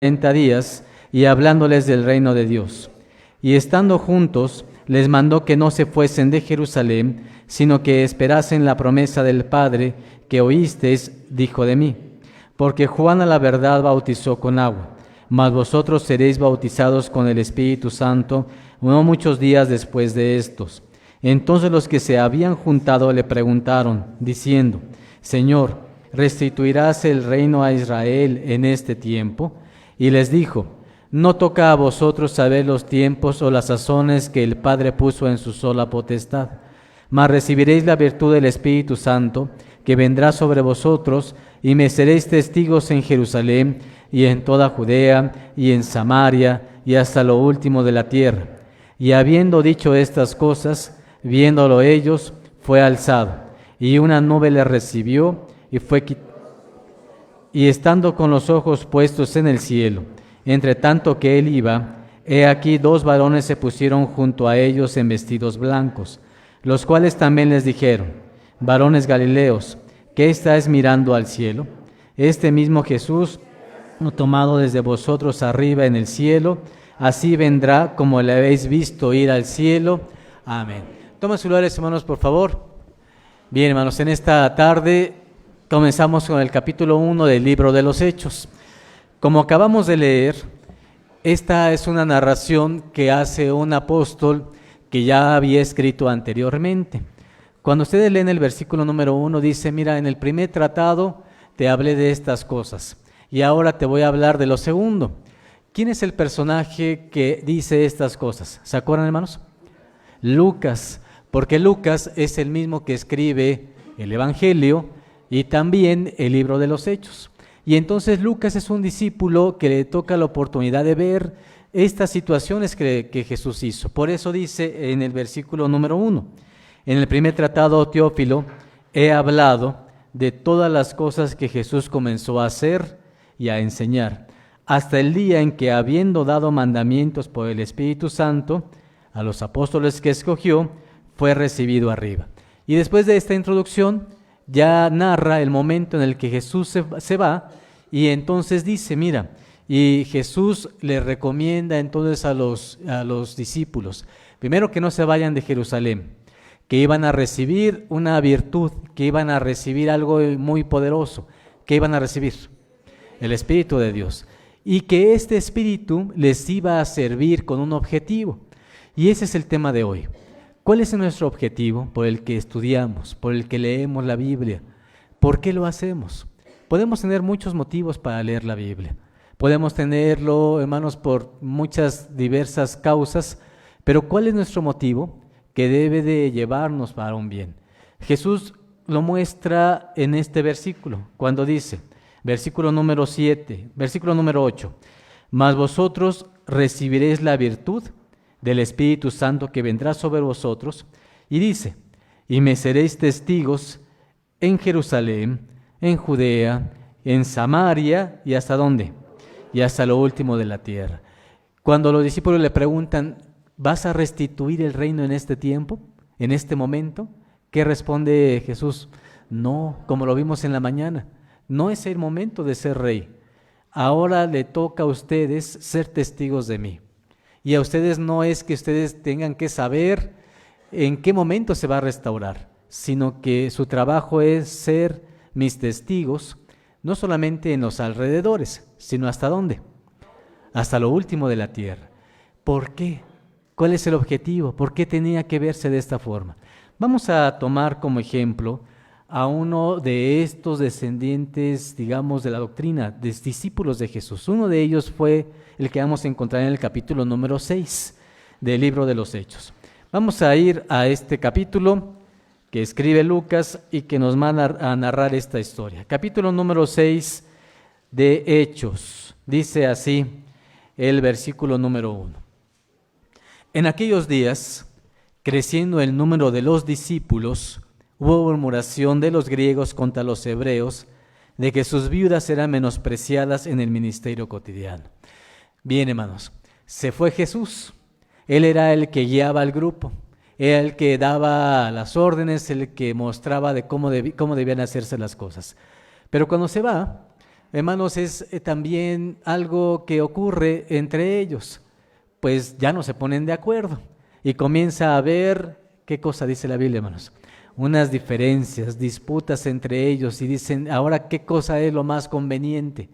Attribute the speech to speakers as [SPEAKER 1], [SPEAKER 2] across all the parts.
[SPEAKER 1] 40 días y hablándoles del reino de Dios. Y estando juntos, les mandó que no se fuesen de Jerusalén, sino que esperasen la promesa del Padre que oísteis, dijo de mí. Porque Juan a la verdad bautizó con agua, mas vosotros seréis bautizados con el Espíritu Santo no muchos días después de estos. Entonces los que se habían juntado le preguntaron, diciendo, Señor, ¿restituirás el reino a Israel en este tiempo? Y les dijo, no toca a vosotros saber los tiempos o las sazones que el Padre puso en su sola potestad, mas recibiréis la virtud del Espíritu Santo, que vendrá sobre vosotros, y me seréis testigos en Jerusalén, y en toda Judea, y en Samaria, y hasta lo último de la tierra. Y habiendo dicho estas cosas, viéndolo ellos, fue alzado, y una nube le recibió, y estando con los ojos puestos en el cielo, entre tanto que él iba, he aquí 2 varones se pusieron junto a ellos en vestidos blancos, los cuales también les dijeron, varones Galileos, ¿qué estáis mirando al cielo? Este mismo Jesús, tomado desde vosotros arriba en el cielo, así vendrá como le habéis visto ir al cielo. Amén. Tomen sus lugares, hermanos, por favor. Bien, hermanos, en esta tarde comenzamos con el capítulo 1 del libro de los Hechos. Como acabamos de leer, esta es una narración que hace un apóstol que ya había escrito anteriormente. Cuando ustedes leen el versículo número 1, dice, mira, en el primer tratado te hablé de estas cosas y ahora te voy a hablar de lo segundo. ¿Quién es el personaje que dice estas cosas? ¿Se acuerdan, hermanos? Lucas, porque Lucas es el mismo que escribe el Evangelio y también el libro de los Hechos. Y entonces Lucas es un discípulo que le toca la oportunidad de ver estas situaciones que Jesús hizo. Por eso dice en el versículo número 1, en el primer tratado, Teófilo, he hablado de todas las cosas que Jesús comenzó a hacer y a enseñar, hasta el día en que, habiendo dado mandamientos por el Espíritu Santo a los apóstoles que escogió, fue recibido arriba. Y después de esta introducción, ya narra el momento en el que Jesús se va y entonces dice, mira, y Jesús le recomienda entonces a los discípulos, primero que no se vayan de Jerusalén, que iban a recibir una virtud, que iban a recibir algo muy poderoso, que iban a recibir el Espíritu de Dios y que este Espíritu les iba a servir con un objetivo. Y ese es el tema de hoy. ¿Cuál es nuestro objetivo por el que estudiamos, por el que leemos la Biblia? ¿Por qué lo hacemos? Podemos tener muchos motivos para leer la Biblia. Podemos tenerlo, hermanos, por muchas diversas causas, pero ¿cuál es nuestro motivo que debe de llevarnos para un bien? Jesús lo muestra en este versículo, cuando dice, versículo número 7, versículo número 8, mas vosotros recibiréis la virtud del Espíritu Santo que vendrá sobre vosotros, y dice, y me seréis testigos en Jerusalén, en Judea, en Samaria, y ¿hasta dónde? Y hasta lo último de la tierra. Cuando los discípulos le preguntan, ¿vas a restituir el reino en este tiempo, en este momento? ¿Qué responde Jesús? No, como lo vimos en la mañana, no es el momento de ser rey. Ahora le toca a ustedes ser testigos de mí. Y a ustedes no es que ustedes tengan que saber en qué momento se va a restaurar, sino que su trabajo es ser mis testigos, no solamente en los alrededores, sino ¿hasta dónde? Hasta lo último de la tierra. ¿Por qué? ¿Cuál es el objetivo? ¿Por qué tenía que verse de esta forma? Vamos a tomar como ejemplo a uno de estos descendientes, digamos, de la doctrina, de discípulos de Jesús. Uno de ellos fue el que vamos a encontrar en el capítulo número 6 del libro de los Hechos. Vamos a ir a este capítulo que escribe Lucas y que nos va a narrar esta historia. Capítulo número 6 de Hechos. Dice así el versículo número 1. En aquellos días, creciendo el número de los discípulos, hubo murmuración de los griegos contra los hebreos, de que sus viudas eran menospreciadas en el ministerio cotidiano. Bien, hermanos, se fue Jesús. Él era el que guiaba al grupo, era el que daba las órdenes, el que mostraba de cómo debían hacerse las cosas. Pero cuando se va, hermanos, es también algo que ocurre entre ellos. Pues ya no se ponen de acuerdo y comienza a haber, ¿qué cosa dice la Biblia, hermanos? Unas diferencias, disputas entre ellos y dicen, ahora, ¿qué cosa es lo más conveniente?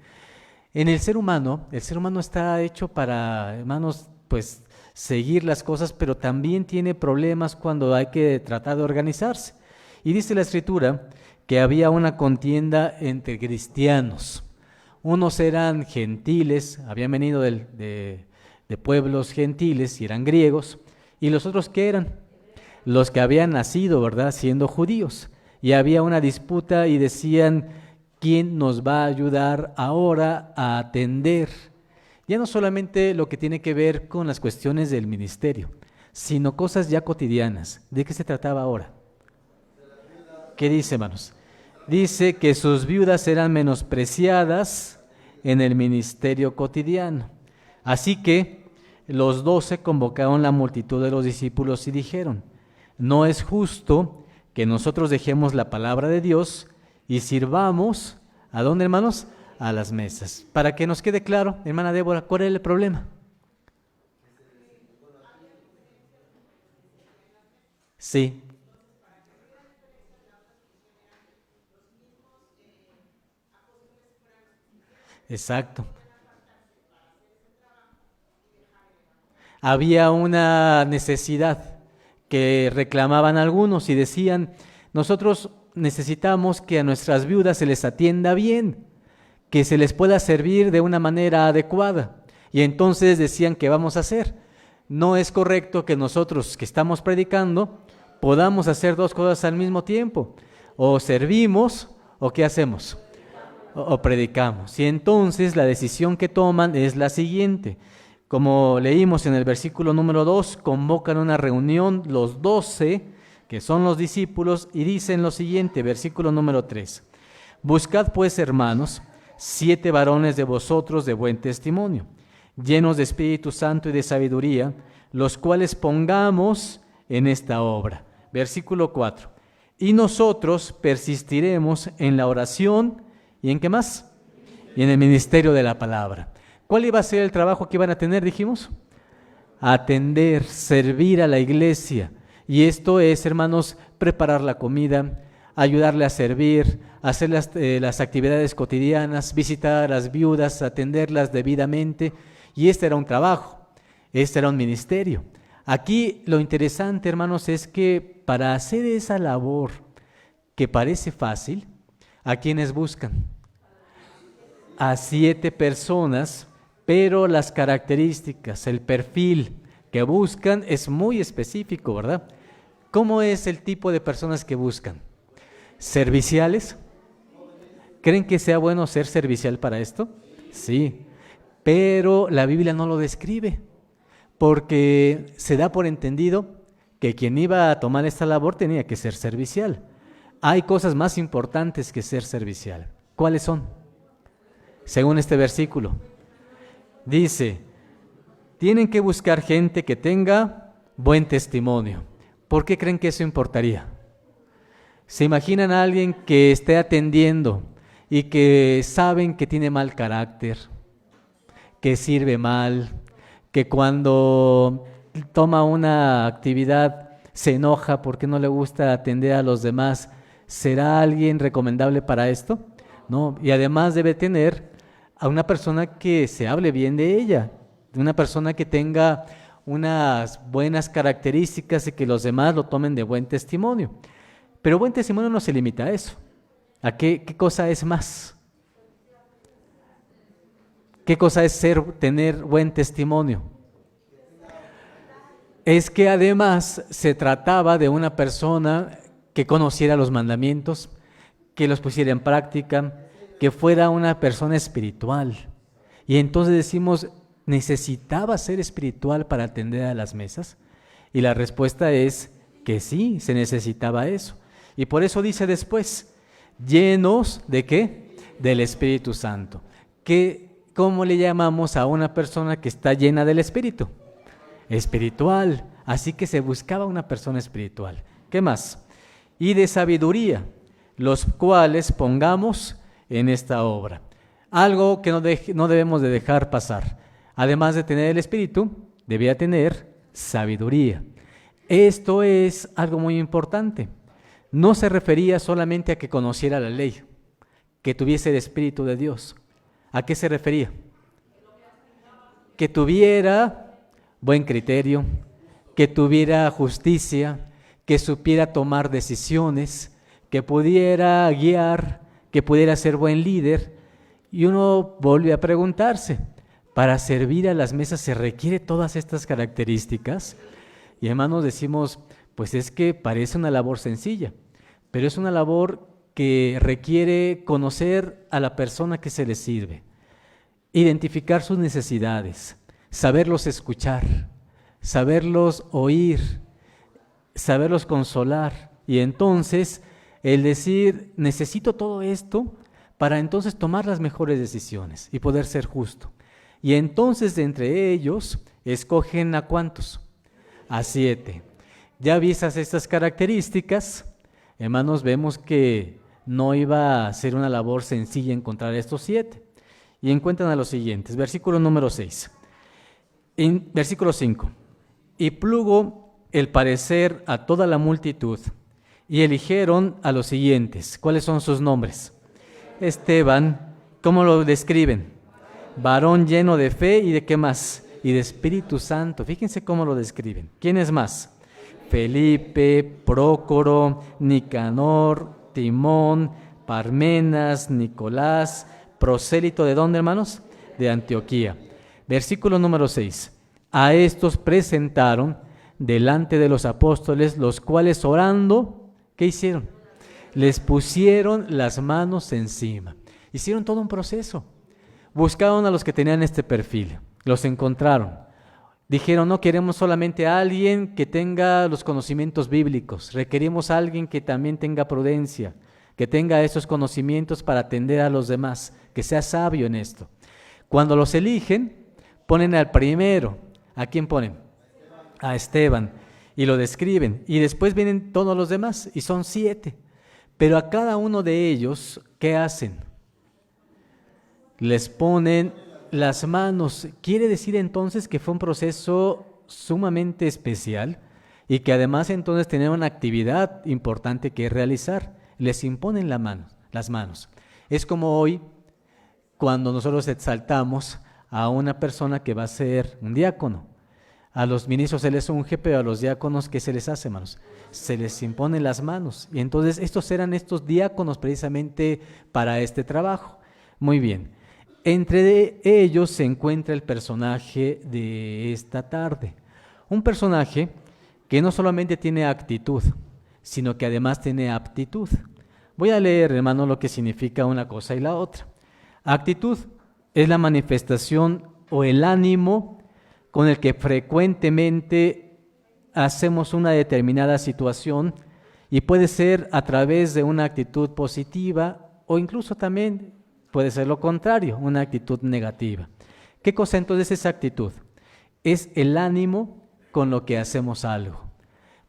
[SPEAKER 1] En el ser humano está hecho para, hermanos, pues seguir las cosas, pero también tiene problemas cuando hay que tratar de organizarse. Y dice la Escritura que había una contienda entre cristianos. Unos eran gentiles, habían venido de pueblos gentiles y eran griegos, y los otros, ¿qué eran? Los que habían nacido, ¿verdad?, siendo judíos. Y había una disputa y decían, ¿quién nos va a ayudar ahora a atender? Ya no solamente lo que tiene que ver con las cuestiones del ministerio, sino cosas ya cotidianas. ¿De qué se trataba ahora? ¿Qué dice, hermanos? Dice que sus viudas eran menospreciadas en el ministerio cotidiano. Así que los 12 convocaron la multitud de los discípulos y dijeron, no es justo que nosotros dejemos la palabra de Dios y sirvamos, ¿a dónde, hermanos? A las mesas. Para que nos quede claro, hermana Débora, ¿cuál es el problema? Sí. Exacto. Había una necesidad que reclamaban algunos y decían, nosotros necesitamos que a nuestras viudas se les atienda bien, que se les pueda servir de una manera adecuada. Y entonces decían, ¿qué vamos a hacer? No es correcto que nosotros que estamos predicando podamos hacer dos cosas al mismo tiempo. O servimos o ¿qué hacemos? O predicamos. Y entonces la decisión que toman es la siguiente. Como leímos en el versículo número 2, convocan una reunión los 12, que son los discípulos, y dicen lo siguiente, versículo número 3. Buscad pues, hermanos, 7 varones de vosotros de buen testimonio, llenos de Espíritu Santo y de sabiduría, los cuales pongamos en esta obra. Versículo 4. Y nosotros persistiremos en la oración, ¿y en qué más? Y en el ministerio de la palabra. ¿Cuál iba a ser el trabajo que iban a tener, dijimos? Atender, servir a la iglesia. Y esto es, hermanos, preparar la comida, ayudarle a servir, hacer las actividades cotidianas, visitar a las viudas, atenderlas debidamente. Y este era un trabajo, este era un ministerio. Aquí lo interesante, hermanos, es que para hacer esa labor que parece fácil, ¿a quiénes buscan? A 7 personas, pero las características, el perfil que buscan es muy específico, ¿verdad? ¿Cómo es el tipo de personas que buscan? ¿Serviciales? ¿Creen que sea bueno ser servicial para esto? Sí, pero la Biblia no lo describe, porque se da por entendido que quien iba a tomar esta labor tenía que ser servicial. Hay cosas más importantes que ser servicial. ¿Cuáles son? Según este versículo, dice, tienen que buscar gente que tenga buen testimonio. ¿Por qué creen que eso importaría? ¿Se imaginan a alguien que esté atendiendo y que saben que tiene mal carácter, que sirve mal, que cuando toma una actividad se enoja porque no le gusta atender a los demás? ¿Será alguien recomendable para esto? No, y además debe tener a una persona que se hable bien de ella, una persona que tenga unas buenas características y que los demás lo tomen de buen testimonio. Pero buen testimonio no se limita a eso. ¿A qué cosa es más? ¿Qué cosa es tener buen testimonio? Es que además se trataba de una persona que conociera los mandamientos, que los pusiera en práctica, que fuera una persona espiritual. Y entonces decimos, ¿necesitaba ser espiritual para atender a las mesas? Y la respuesta es que sí, se necesitaba eso. Y por eso dice después, llenos ¿de qué? Del Espíritu Santo. ¿Cómo le llamamos a una persona que está llena del Espíritu? Espiritual. Así que se buscaba una persona espiritual. ¿Qué más? Y de sabiduría, los cuales pongamos en esta obra. Algo que no debemos de dejar pasar. Además de tener el espíritu, debía tener sabiduría. Esto es algo muy importante. No se refería solamente a que conociera la ley, que tuviese el Espíritu de Dios. ¿A qué se refería? Que tuviera buen criterio, que tuviera justicia, que supiera tomar decisiones, que pudiera guiar, que pudiera ser buen líder. Y uno vuelve a preguntarse, ¿para servir a las mesas se requiere todas estas características? Y hermanos, decimos, pues es que parece una labor sencilla, pero es una labor que requiere conocer a la persona que se le sirve, identificar sus necesidades, saberlos escuchar, saberlos oír, saberlos consolar. Y entonces el decir, necesito todo esto para entonces tomar las mejores decisiones y poder ser justo. Y entonces de entre ellos escogen ¿a cuántos? A 7. Ya vistas estas características, hermanos, vemos que no iba a ser una labor sencilla encontrar estos 7. Y encuentran a los siguientes, versículo número 6. En versículo 5. Y plugo el parecer a toda la multitud, y eligieron a los siguientes. ¿Cuáles son sus nombres? Esteban, ¿cómo lo describen? Varón lleno de fe y de ¿qué más? Y de Espíritu Santo. Fíjense cómo lo describen. ¿Quién es más? Felipe, Prócoro, Nicanor, Timón, Parmenas, Nicolás, prosélito ¿de dónde, hermanos? De Antioquía. Versículo número 6. A estos presentaron delante de los apóstoles, los cuales orando, ¿qué hicieron? Les pusieron las manos encima. Hicieron todo un proceso. Buscaron a los que tenían este perfil, los encontraron. Dijeron, no queremos solamente a alguien que tenga los conocimientos bíblicos, requerimos a alguien que también tenga prudencia, que tenga esos conocimientos para atender a los demás, que sea sabio en esto. Cuando los eligen, ponen al primero. ¿A quién ponen? A Esteban. Y lo describen. Y después vienen todos los demás, y son 7. Pero a cada uno de ellos, ¿qué hacen? Les ponen las manos. Quiere decir entonces que fue un proceso sumamente especial y que además entonces tenían una actividad importante que realizar. Les imponen las manos. Es como hoy cuando nosotros exaltamos a una persona que va a ser un diácono. A los ministros se les unge, pero a los diáconos, ¿qué se les hace, hermanos? Se les imponen las manos. Y entonces estos eran estos diáconos precisamente para este trabajo. Muy bien. Entre ellos se encuentra el personaje de esta tarde. Un personaje que no solamente tiene actitud, sino que además tiene aptitud. Voy a leer, hermano, lo que significa una cosa y la otra. Actitud es la manifestación o el ánimo con el que frecuentemente hacemos una determinada situación y puede ser a través de una actitud positiva o incluso también puede ser lo contrario, una actitud negativa. ¿Qué cosa entonces es actitud? Es el ánimo con lo que hacemos algo.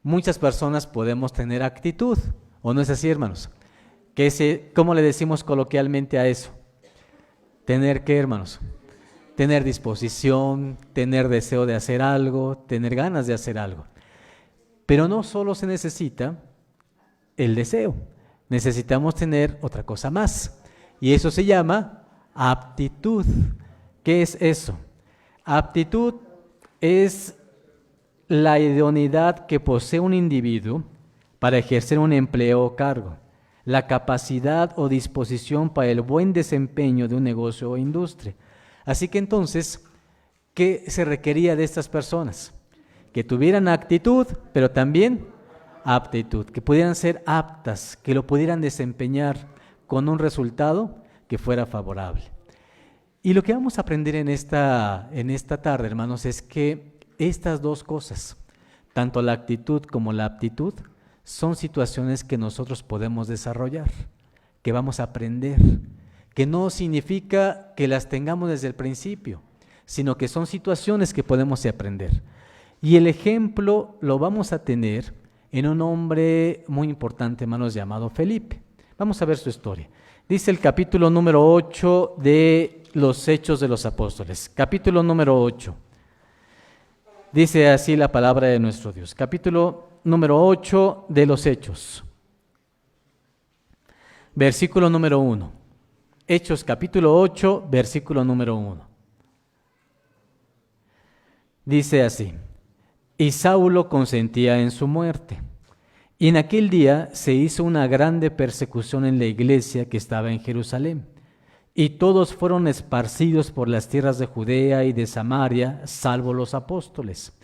[SPEAKER 1] Muchas personas podemos tener actitud, ¿o no es así, hermanos? ¿Cómo le decimos coloquialmente a eso? ¿Tener qué, hermanos? Tener disposición, tener deseo de hacer algo, tener ganas de hacer algo. Pero no solo se necesita el deseo, necesitamos tener otra cosa más. Y eso se llama aptitud. ¿Qué es eso? Aptitud es la idoneidad que posee un individuo para ejercer un empleo o cargo, la capacidad o disposición para el buen desempeño de un negocio o industria. Así que entonces, ¿qué se requería de estas personas? Que tuvieran actitud, pero también aptitud, que pudieran ser aptas, que lo pudieran desempeñar con un resultado que fuera favorable. Y lo que vamos a aprender en esta tarde, hermanos, es que estas dos cosas, tanto la actitud como la aptitud, son situaciones que nosotros podemos desarrollar, que vamos a aprender, que no significa que las tengamos desde el principio, sino que son situaciones que podemos aprender. Y el ejemplo lo vamos a tener en un hombre muy importante, hermanos, llamado Felipe. Vamos a ver su historia. Dice el capítulo número 8 de los Hechos de los Apóstoles. Capítulo número 8. Dice así la palabra de nuestro Dios. Capítulo número 8 de los Hechos. Versículo número 1. Hechos capítulo 8, versículo número 1. Dice así: y Saulo consentía en su muerte. Y en aquel día se hizo una grande persecución en la iglesia que estaba en Jerusalén. Y todos fueron esparcidos por las tierras de Judea y de Samaria, salvo los apóstoles.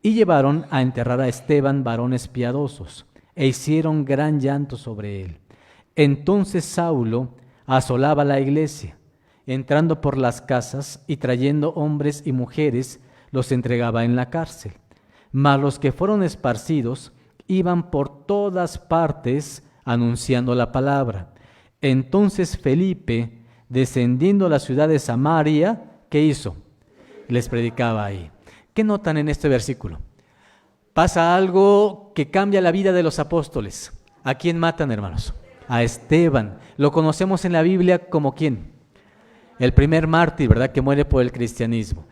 [SPEAKER 1] Y llevaron a enterrar a Esteban varones piadosos, e hicieron gran llanto sobre él. Entonces Saulo asolaba la iglesia, entrando por las casas y trayendo hombres y mujeres, los entregaba en la cárcel. Mas los que fueron esparcidos iban por todas partes anunciando la palabra. Entonces Felipe, descendiendo a la ciudad de Samaria, ¿qué hizo? Les predicaba ahí. ¿Qué notan en este versículo? Pasa algo que cambia la vida de los apóstoles. ¿A quién matan, hermanos? A Esteban. Lo conocemos en la Biblia como ¿quién? El primer mártir, ¿verdad? Que muere por el cristianismo.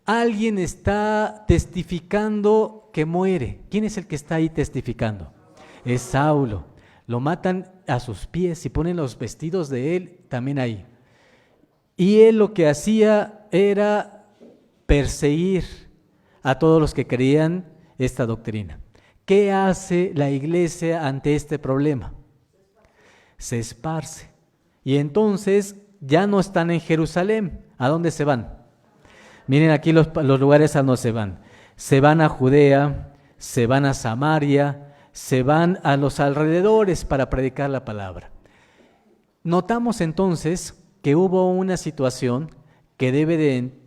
[SPEAKER 1] Alguien está testificando que muere. ¿Quién es el que está ahí testificando? Es Saulo. Lo matan a sus pies y ponen los vestidos de él también ahí. Y él lo que hacía era perseguir a todos los que creían esta doctrina. ¿Qué hace la iglesia ante este problema? Se esparce. Y entonces ya no están en Jerusalén. ¿A dónde se van? Miren aquí los lugares a donde se van. Se van a Judea, se van a Samaria, se van a los alrededores para predicar la palabra. Notamos entonces que hubo una situación que debe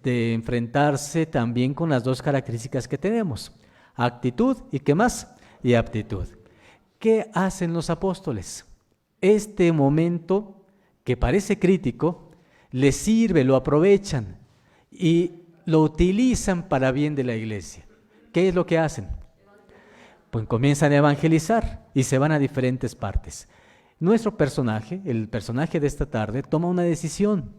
[SPEAKER 1] de enfrentarse también con las dos características que tenemos: actitud y ¿qué más? Y aptitud. ¿Qué hacen los apóstoles? Este momento que parece crítico les sirve, lo aprovechan y lo utilizan para bien de la iglesia. ¿Qué es lo que hacen? Pues comienzan a evangelizar y se van a diferentes partes. Nuestro personaje, el personaje de esta tarde, toma una decisión.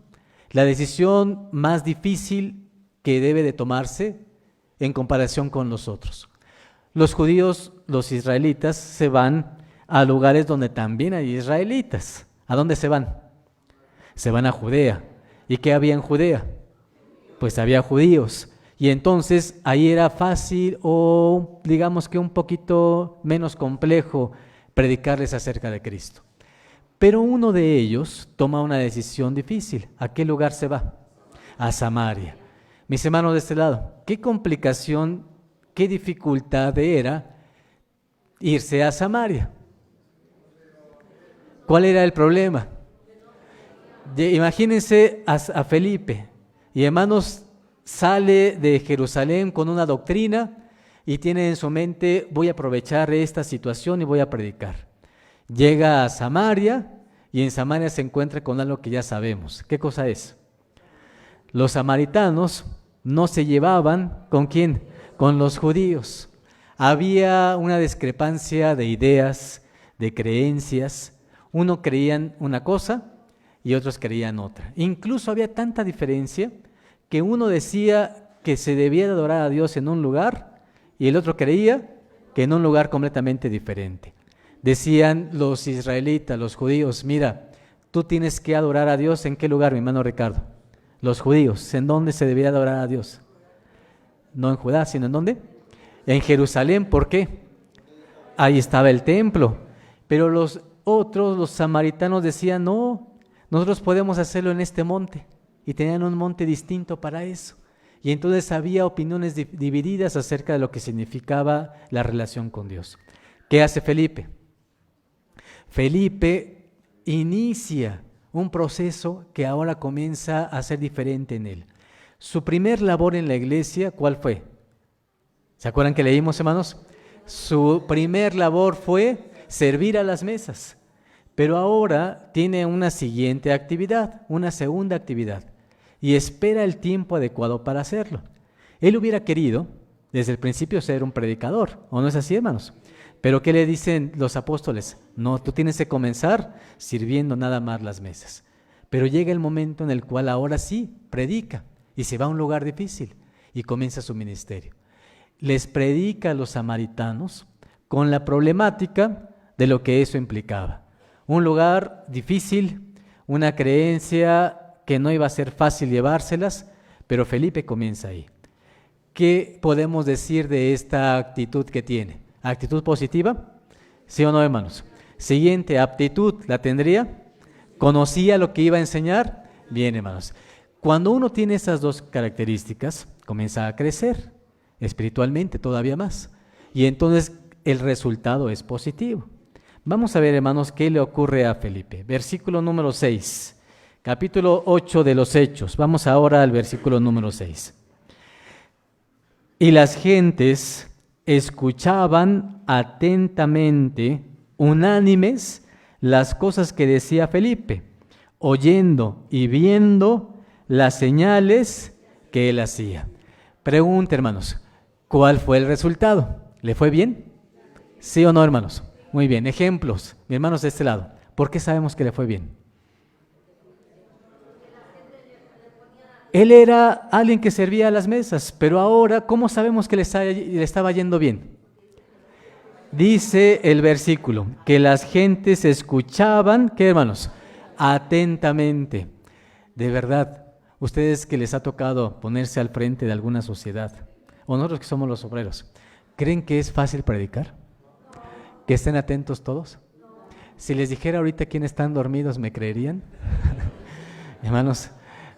[SPEAKER 1] La decisión más difícil que debe de tomarse en comparación con los otros. Los judíos, los israelitas, se van a lugares donde también hay israelitas. ¿A dónde se van? Se van a Judea. ¿Y qué había en Judea? Pues había judíos. Y entonces ahí era fácil o digamos que un poquito menos complejo predicarles acerca de Cristo. Pero uno de ellos toma una decisión difícil. ¿A qué lugar se va? A Samaria. Mis hermanos de este lado, ¿qué complicación, qué dificultad era irse a Samaria? ¿Cuál era el problema? Imagínense a Felipe. Y hermanos, sale de Jerusalén con una doctrina y tiene en su mente: voy a aprovechar esta situación y voy a predicar. Llega a Samaria y en Samaria se encuentra con algo que ya sabemos. ¿Qué cosa es? Los samaritanos no se llevaban ¿con quién? Con los judíos. Había una discrepancia de ideas, de creencias. Uno creían una cosa y otros creían otra. Incluso había tanta diferencia que uno decía que se debía de adorar a Dios en un lugar y el otro creía que en un lugar completamente diferente. Decían los israelitas, los judíos: mira, tú tienes que adorar a Dios. ¿En qué lugar, mi hermano Ricardo? Los judíos, ¿en dónde se debía adorar a Dios? No en Judá, sino ¿en dónde? En Jerusalén. ¿Por qué? Ahí estaba el templo. Pero los otros, los samaritanos, decían: no, nosotros podemos hacerlo en este monte. Y tenían un monte distinto para eso. Y entonces había opiniones divididas acerca de lo que significaba la relación con Dios. ¿Qué hace Felipe? Felipe inicia un proceso que ahora comienza a ser diferente en él. Su primer labor en la iglesia, ¿cuál fue? ¿Se acuerdan que leímos, hermanos? Su primer labor fue servir a las mesas. Pero ahora tiene una siguiente actividad, una segunda actividad, y espera el tiempo adecuado para hacerlo. Él hubiera querido, desde el principio, ser un predicador, ¿o no es así, hermanos? Pero ¿qué le dicen los apóstoles? No, tú tienes que comenzar sirviendo nada más las mesas. Pero llega el momento en el cual ahora sí predica y se va a un lugar difícil y comienza su ministerio. Les predica a los samaritanos con la problemática de lo que eso implicaba. Un lugar difícil, una creencia que no iba a ser fácil llevárselas, pero Felipe comienza ahí. ¿Qué podemos decir de esta actitud que tiene? ¿Actitud positiva? ¿Sí o no, hermanos? Siguiente, aptitud, ¿la tendría? ¿Conocía lo que iba a enseñar? Bien, hermanos. Cuando uno tiene esas dos características, comienza a crecer espiritualmente todavía más. Y entonces el resultado es positivo. Vamos a ver, hermanos, qué le ocurre a Felipe. Versículo número 6, capítulo 8 de los Hechos. Vamos ahora al versículo número 6. Y las gentes escuchaban atentamente, unánimes, las cosas que decía Felipe, oyendo y viendo las señales que él hacía. Pregunta, hermanos, ¿cuál fue el resultado? ¿Le fue bien? ¿Sí o no, hermanos? Muy bien, ejemplos, mis hermanos de este lado. ¿Por qué sabemos que le fue bien? Él era alguien que servía a las mesas, pero ahora, ¿cómo sabemos que le estaba yendo bien? Dice el versículo, que las gentes escuchaban, ¿qué, hermanos? Atentamente. De verdad, ustedes que les ha tocado ponerse al frente de alguna sociedad, o nosotros que somos los obreros, ¿creen que es fácil predicar? ¿Que estén atentos todos? Si les dijera ahorita quiénes están dormidos, ¿me creerían? Hermanos,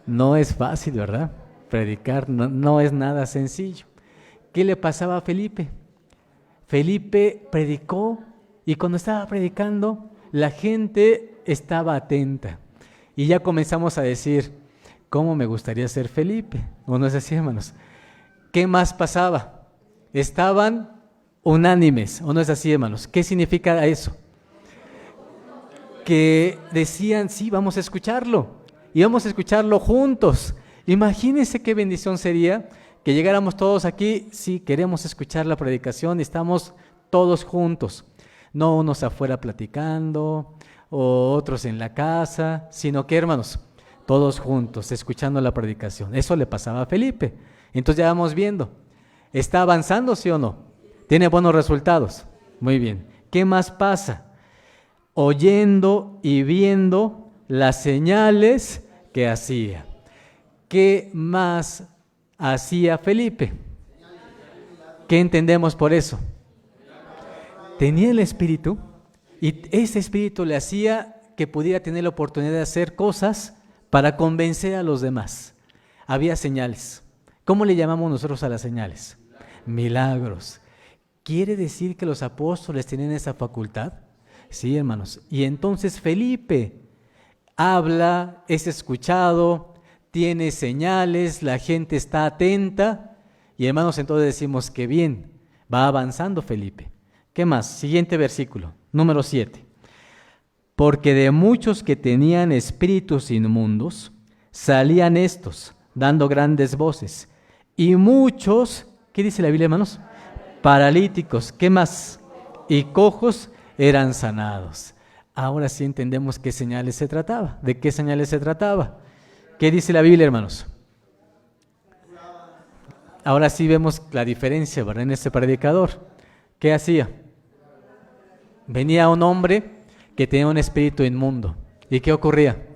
[SPEAKER 1] no es fácil, ¿verdad? Predicar no es nada sencillo. ¿Qué le pasaba a Felipe? Felipe predicó y cuando estaba predicando, la gente estaba atenta. Y ya comenzamos a decir, ¿cómo me gustaría ser Felipe? ¿O no es así, hermanos? ¿Qué más pasaba? Estaban unánimes, ¿o no es así, hermanos? ¿Qué significa eso? Que decían, sí, vamos a escucharlo, y vamos a escucharlo juntos. Imagínense qué bendición sería que llegáramos todos aquí, sí, queremos escuchar la predicación y estamos todos juntos, no unos afuera platicando, o otros en la casa, sino que, hermanos, todos juntos, escuchando la predicación. Eso le pasaba a Felipe. Entonces ya vamos viendo, ¿está avanzando, sí o no? ¿Tiene buenos resultados? Muy bien. ¿Qué más pasa? Oyendo y viendo las señales que hacía. ¿Qué más hacía Felipe? ¿Qué entendemos por eso? Tenía el Espíritu y ese Espíritu le hacía que pudiera tener la oportunidad de hacer cosas para convencer a los demás. Había señales. ¿Cómo le llamamos nosotros a las señales? Milagros. ¿Quiere decir que los apóstoles tienen esa facultad? Sí, hermanos. Y entonces Felipe habla, es escuchado, tiene señales, la gente está atenta. Y hermanos, entonces decimos que bien, va avanzando Felipe. ¿Qué más? Siguiente versículo, número 7. Porque de muchos que tenían espíritus inmundos, salían estos, dando grandes voces. Y muchos, ¿qué dice la Biblia, hermanos? Paralíticos, ¿qué más? Y cojos eran sanados. Ahora sí entendemos qué señales se trataba. ¿De qué señales se trataba? ¿Qué dice la Biblia, hermanos? Ahora sí vemos la diferencia, ¿verdad? En este predicador. ¿Qué hacía? Venía un hombre que tenía un espíritu inmundo. ¿Y qué ocurría?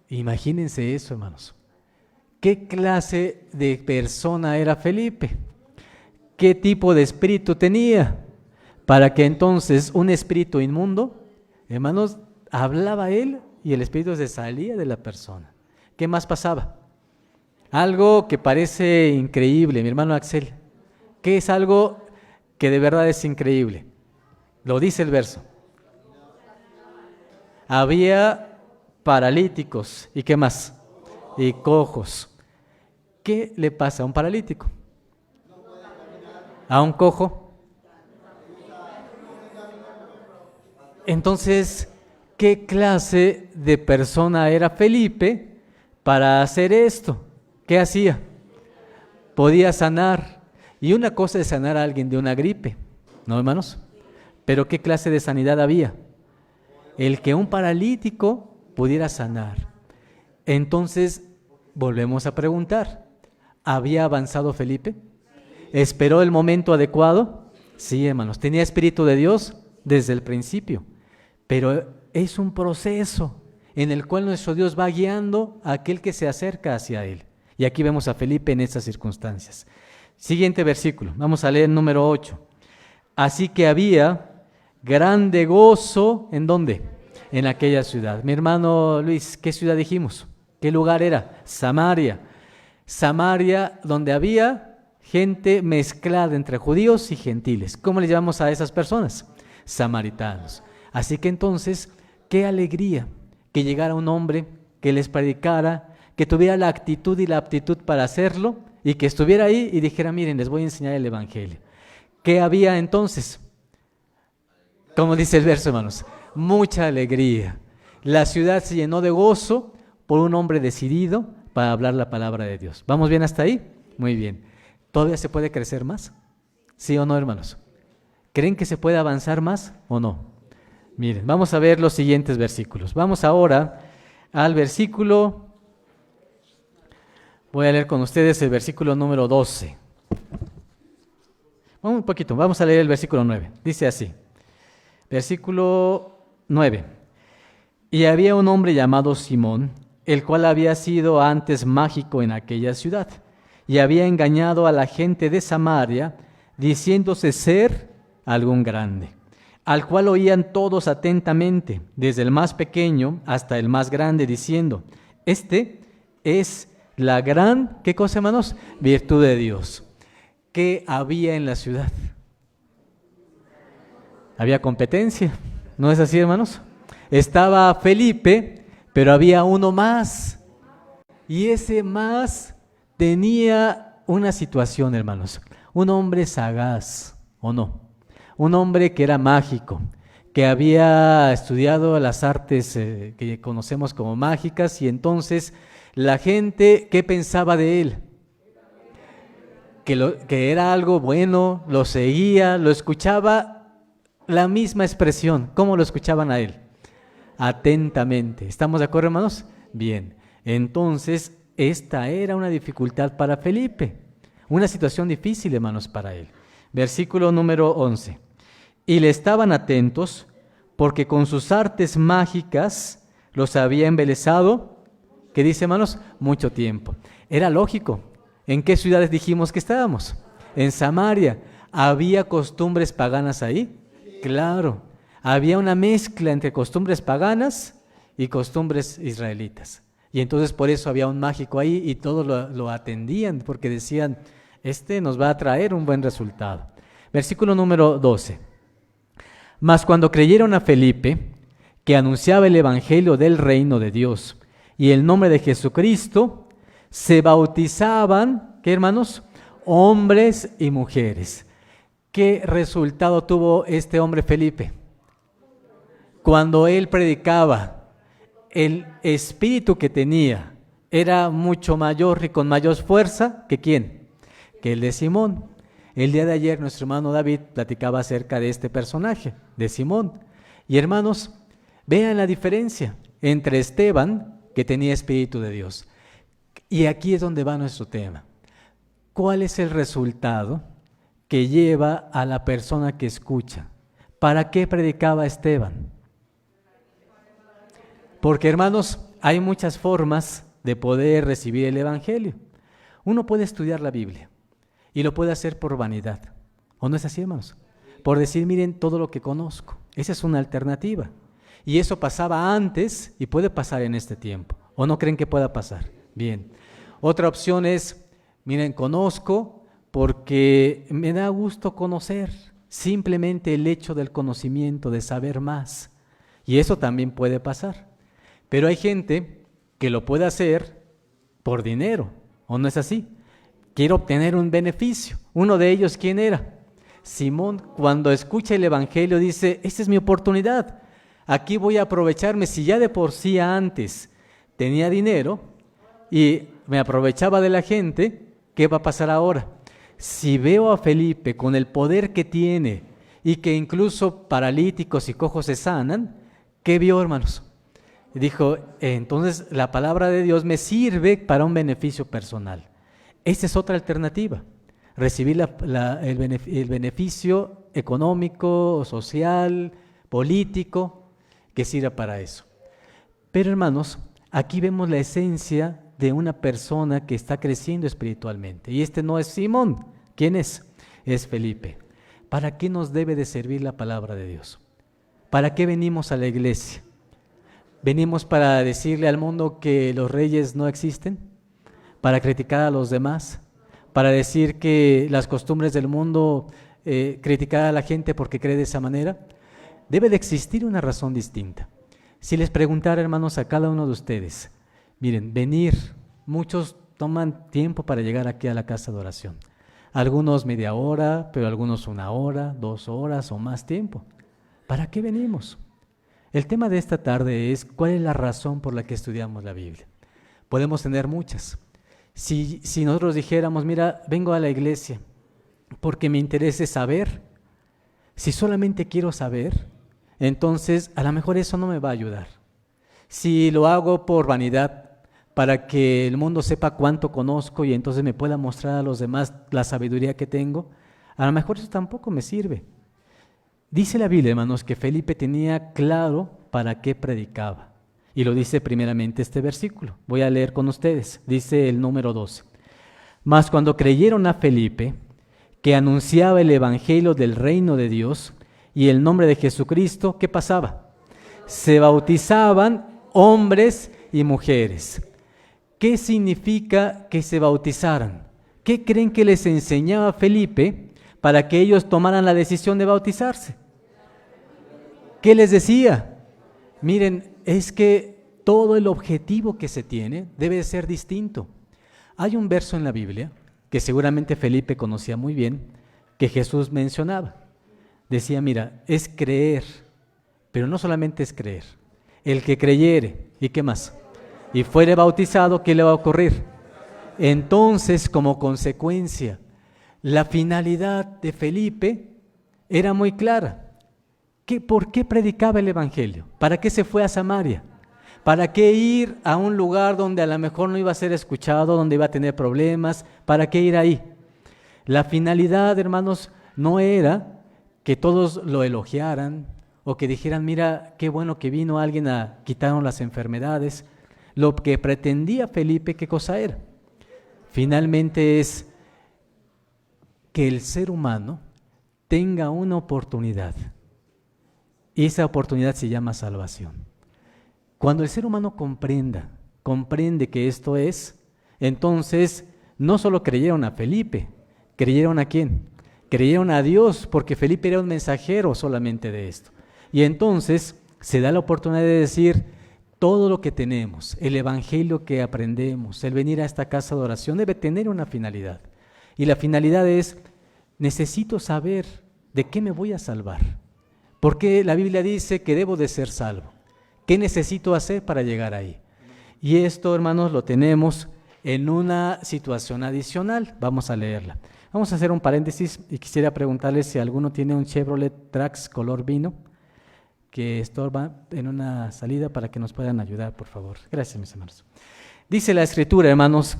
[SPEAKER 1] Imagínense eso, hermanos. ¿Qué clase de persona era Felipe? ¿Qué tipo de espíritu tenía? Para que entonces un espíritu inmundo, hermanos, hablaba él y el espíritu se salía de la persona. ¿Qué más pasaba? Algo que parece increíble, mi hermano Axel. ¿Qué es algo que de verdad es increíble? Lo dice el verso. Había paralíticos. ¿Y qué más? Y cojos. ¿Qué le pasa a un paralítico? ¿A un cojo? Entonces, ¿qué clase de persona era Felipe para hacer esto? ¿Qué hacía? Podía sanar. Y una cosa es sanar a alguien de una gripe, ¿No, hermanos? Pero ¿qué clase de sanidad había? El que un paralítico pudiera sanar. Entonces, volvemos a preguntar, ¿había avanzado Felipe? ¿Esperó el momento adecuado? Sí, hermanos, tenía Espíritu de Dios desde el principio, pero es un proceso en el cual nuestro Dios va guiando a aquel que se acerca hacia Él. Y aquí vemos a Felipe en estas circunstancias. Siguiente versículo, vamos a leer el número 8. Así que había grande gozo, ¿en dónde? En aquella ciudad. Mi hermano Luis, ¿qué ciudad dijimos? ¿Qué lugar era? Samaria. Samaria, donde había gente mezclada entre judíos y gentiles. ¿Cómo le llamamos a esas personas? Samaritanos. Así que entonces, qué alegría que llegara un hombre que les predicara, que tuviera la actitud y la aptitud para hacerlo y que estuviera ahí y dijera, miren, les voy a enseñar el evangelio. ¿Qué había entonces? Como dice el verso, hermanos, mucha alegría. La ciudad se llenó de gozo por un hombre decidido para hablar la palabra de Dios. ¿Vamos bien hasta ahí? Muy bien. ¿Todavía se puede crecer más? ¿Sí o no, hermanos? ¿Creen que se puede avanzar más o no? Miren, vamos a ver los siguientes versículos. Vamos ahora al versículo, voy a leer con ustedes el versículo número 12. Un poquito, vamos a leer el versículo 9. Dice así, versículo 9. Y había un hombre llamado Simón, el cual había sido antes mágico en aquella ciudad, y había engañado a la gente de Samaria, diciéndose ser algún grande, al cual oían todos atentamente, desde el más pequeño hasta el más grande, diciendo, este es la gran, ¿qué cosa, hermanos? Virtud de Dios. ¿Qué había en la ciudad? Había competencia, ¿no es así, hermanos? Estaba Felipe, pero había uno más, y ese más tenía una situación, hermanos, un hombre sagaz, ¿o no? Un hombre que era mágico, que había estudiado las artes que conocemos como mágicas, y entonces la gente, ¿qué pensaba de él? Que era algo bueno, lo seguía, lo escuchaba, la misma expresión. ¿Cómo lo escuchaban a él? Atentamente. ¿Estamos de acuerdo, hermanos? Bien. Entonces, esta era una dificultad para Felipe, una situación difícil, hermanos, para él. Versículo número 11. Y le estaban atentos porque con sus artes mágicas los había embelesado, ¿qué dice, hermanos? Mucho tiempo. Era lógico. ¿En qué ciudades dijimos que estábamos? En Samaria. ¿Había costumbres paganas ahí? Claro. Había una mezcla entre costumbres paganas y costumbres israelitas. Y entonces por eso había un mágico ahí y todos lo atendían porque decían, este nos va a traer un buen resultado. Versículo número 12. Mas cuando creyeron a Felipe, que anunciaba el evangelio del reino de Dios y el nombre de Jesucristo, se bautizaban, ¿qué, hermanos? Hombres y mujeres. ¿Qué resultado tuvo este hombre Felipe? Cuando él predicaba, el espíritu que tenía era mucho mayor y con mayor fuerza que ¿quién? Que el de Simón. El día de ayer nuestro hermano David platicaba acerca de este personaje, de Simón. Y hermanos, vean la diferencia entre Esteban, que tenía espíritu de Dios. Y aquí es donde va nuestro tema. ¿Cuál es el resultado que lleva a la persona que escucha? ¿Para qué predicaba Esteban? Porque, hermanos, hay muchas formas de poder recibir el evangelio. Uno puede estudiar la Biblia y lo puede hacer por vanidad. ¿O no es así, hermanos? Por decir, miren todo lo que conozco. Esa es una alternativa. Y eso pasaba antes y puede pasar en este tiempo. ¿O no creen que pueda pasar? Bien. Otra opción es, miren, conozco porque me da gusto conocer. Simplemente el hecho del conocimiento, de saber más. Y eso también puede pasar. Pero hay gente que lo puede hacer por dinero. ¿O no es así? Quiero obtener un beneficio. Uno de ellos, ¿quién era? Simón, cuando escucha el evangelio dice, esta es mi oportunidad. Aquí voy a aprovecharme. Si ya de por sí antes tenía dinero y me aprovechaba de la gente, ¿qué va a pasar ahora? Si veo a Felipe con el poder que tiene y que incluso paralíticos y cojos se sanan, ¿qué vio, hermanos? Dijo, entonces la palabra de Dios me sirve para un beneficio personal. Esa es otra alternativa, recibir el beneficio económico, social, político, que sirva para eso. Pero hermanos, aquí vemos la esencia de una persona que está creciendo espiritualmente. Y este no es Simón. ¿Quién es? Es Felipe. ¿Para qué nos debe de servir la palabra de Dios? ¿Para qué venimos a la iglesia? ¿Venimos para decirle al mundo que los reyes no existen? ¿Para criticar a los demás? ¿Para decir que las costumbres del mundo, criticar a la gente porque cree de esa manera? Debe de existir una razón distinta. Si les preguntara, hermanos, a cada uno de ustedes, miren, venir, muchos toman tiempo para llegar aquí a la casa de oración. Algunos media hora, pero algunos 1 hora, 2 horas o más tiempo. ¿Para qué venimos? El tema de esta tarde es ¿cuál es la razón por la que estudiamos la Biblia? Podemos tener muchas. Si nosotros dijéramos, mira, vengo a la iglesia porque me interesa saber, si solamente quiero saber, entonces a lo mejor eso no me va a ayudar. Si lo hago por vanidad, para que el mundo sepa cuánto conozco y entonces me pueda mostrar a los demás la sabiduría que tengo, a lo mejor eso tampoco me sirve. Dice la Biblia, hermanos, que Felipe tenía claro para qué predicaba. Y lo dice primeramente este versículo. Voy a leer con ustedes. Dice el número 12. Mas cuando creyeron a Felipe, que anunciaba el evangelio del reino de Dios y el nombre de Jesucristo, ¿qué pasaba? Se bautizaban hombres y mujeres. ¿Qué significa que se bautizaran? ¿Qué creen que les enseñaba Felipe para que ellos tomaran la decisión de bautizarse? ¿Qué les decía? Miren, es que todo el objetivo que se tiene debe ser distinto. Hay un verso en la Biblia que seguramente Felipe conocía muy bien, que Jesús mencionaba. Decía, mira, es creer, pero no solamente es creer. El que creyere, ¿y qué más? Y fuere bautizado, ¿qué le va a ocurrir? Entonces, como consecuencia, la finalidad de Felipe era muy clara. ¿Por qué predicaba el evangelio? ¿Para qué se fue a Samaria? ¿Para qué ir a un lugar donde a lo mejor no iba a ser escuchado, donde iba a tener problemas? ¿Para qué ir ahí? La finalidad, hermanos, no era que todos lo elogiaran o que dijeran, mira, qué bueno que vino alguien a quitarnos las enfermedades. Lo que pretendía Felipe, ¿qué cosa era? Finalmente es que el ser humano tenga una oportunidad. Y esa oportunidad se llama salvación. Cuando el ser humano comprende que esto es, entonces no solo creyeron a Felipe, ¿creyeron a quién? Creyeron a Dios, porque Felipe era un mensajero solamente de esto. Y entonces se da la oportunidad de decir, todo lo que tenemos, el evangelio que aprendemos, el venir a esta casa de oración debe tener una finalidad. Y la finalidad es, necesito saber de qué me voy a salvar. Porque la Biblia dice que debo de ser salvo. ¿Qué necesito hacer para llegar ahí? Y esto, hermanos, lo tenemos en una situación adicional. Vamos a leerla. Vamos a hacer un paréntesis y quisiera preguntarles si alguno tiene un Chevrolet Trax color vino que estorba en una salida para que nos puedan ayudar, por favor. Gracias, mis hermanos. Dice la Escritura, hermanos,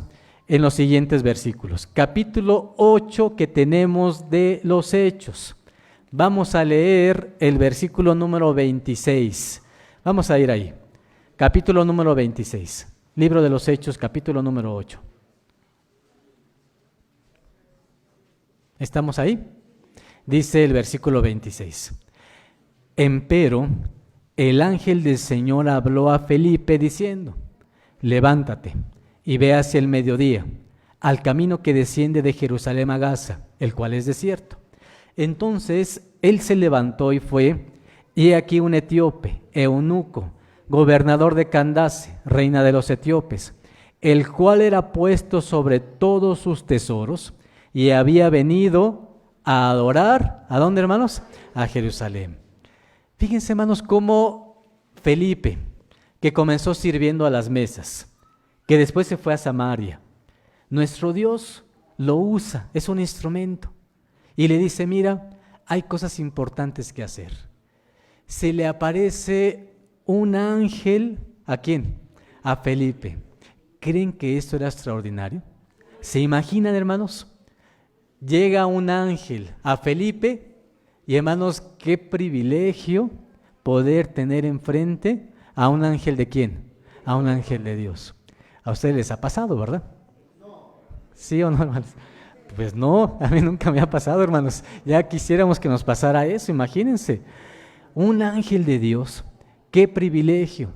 [SPEAKER 1] en los siguientes versículos. Capítulo 8 que tenemos de los Hechos. Vamos a leer el versículo número 26. Vamos a ir ahí. Capítulo número 26. Libro de los Hechos, capítulo número 8. ¿Estamos ahí? Dice el versículo 26. Empero, el ángel del Señor habló a Felipe diciendo, levántate y ve hacia el mediodía, al camino que desciende de Jerusalén a Gaza, el cual es desierto. Entonces él se levantó y fue, y he aquí un etíope, eunuco, gobernador de Candace, reina de los etíopes, el cual era puesto sobre todos sus tesoros, y había venido a adorar, ¿a dónde, hermanos? A Jerusalén. Fíjense, hermanos, cómo Felipe, que comenzó sirviendo a las mesas, que después se fue a Samaria, nuestro Dios lo usa, es un instrumento. Y le dice, mira, hay cosas importantes que hacer. Se le aparece un ángel, ¿a quién? A Felipe. ¿Creen que esto era extraordinario? ¿Se imaginan, hermanos? Llega un ángel a Felipe y, hermanos, qué privilegio poder tener enfrente a un ángel ¿de quién? A un ángel de Dios. A ustedes les ha pasado, ¿verdad? ¿Sí o no, hermanos? Pues no, a mí nunca me ha pasado, hermanos. Ya quisiéramos que nos pasara eso, imagínense. Un ángel de Dios, qué privilegio,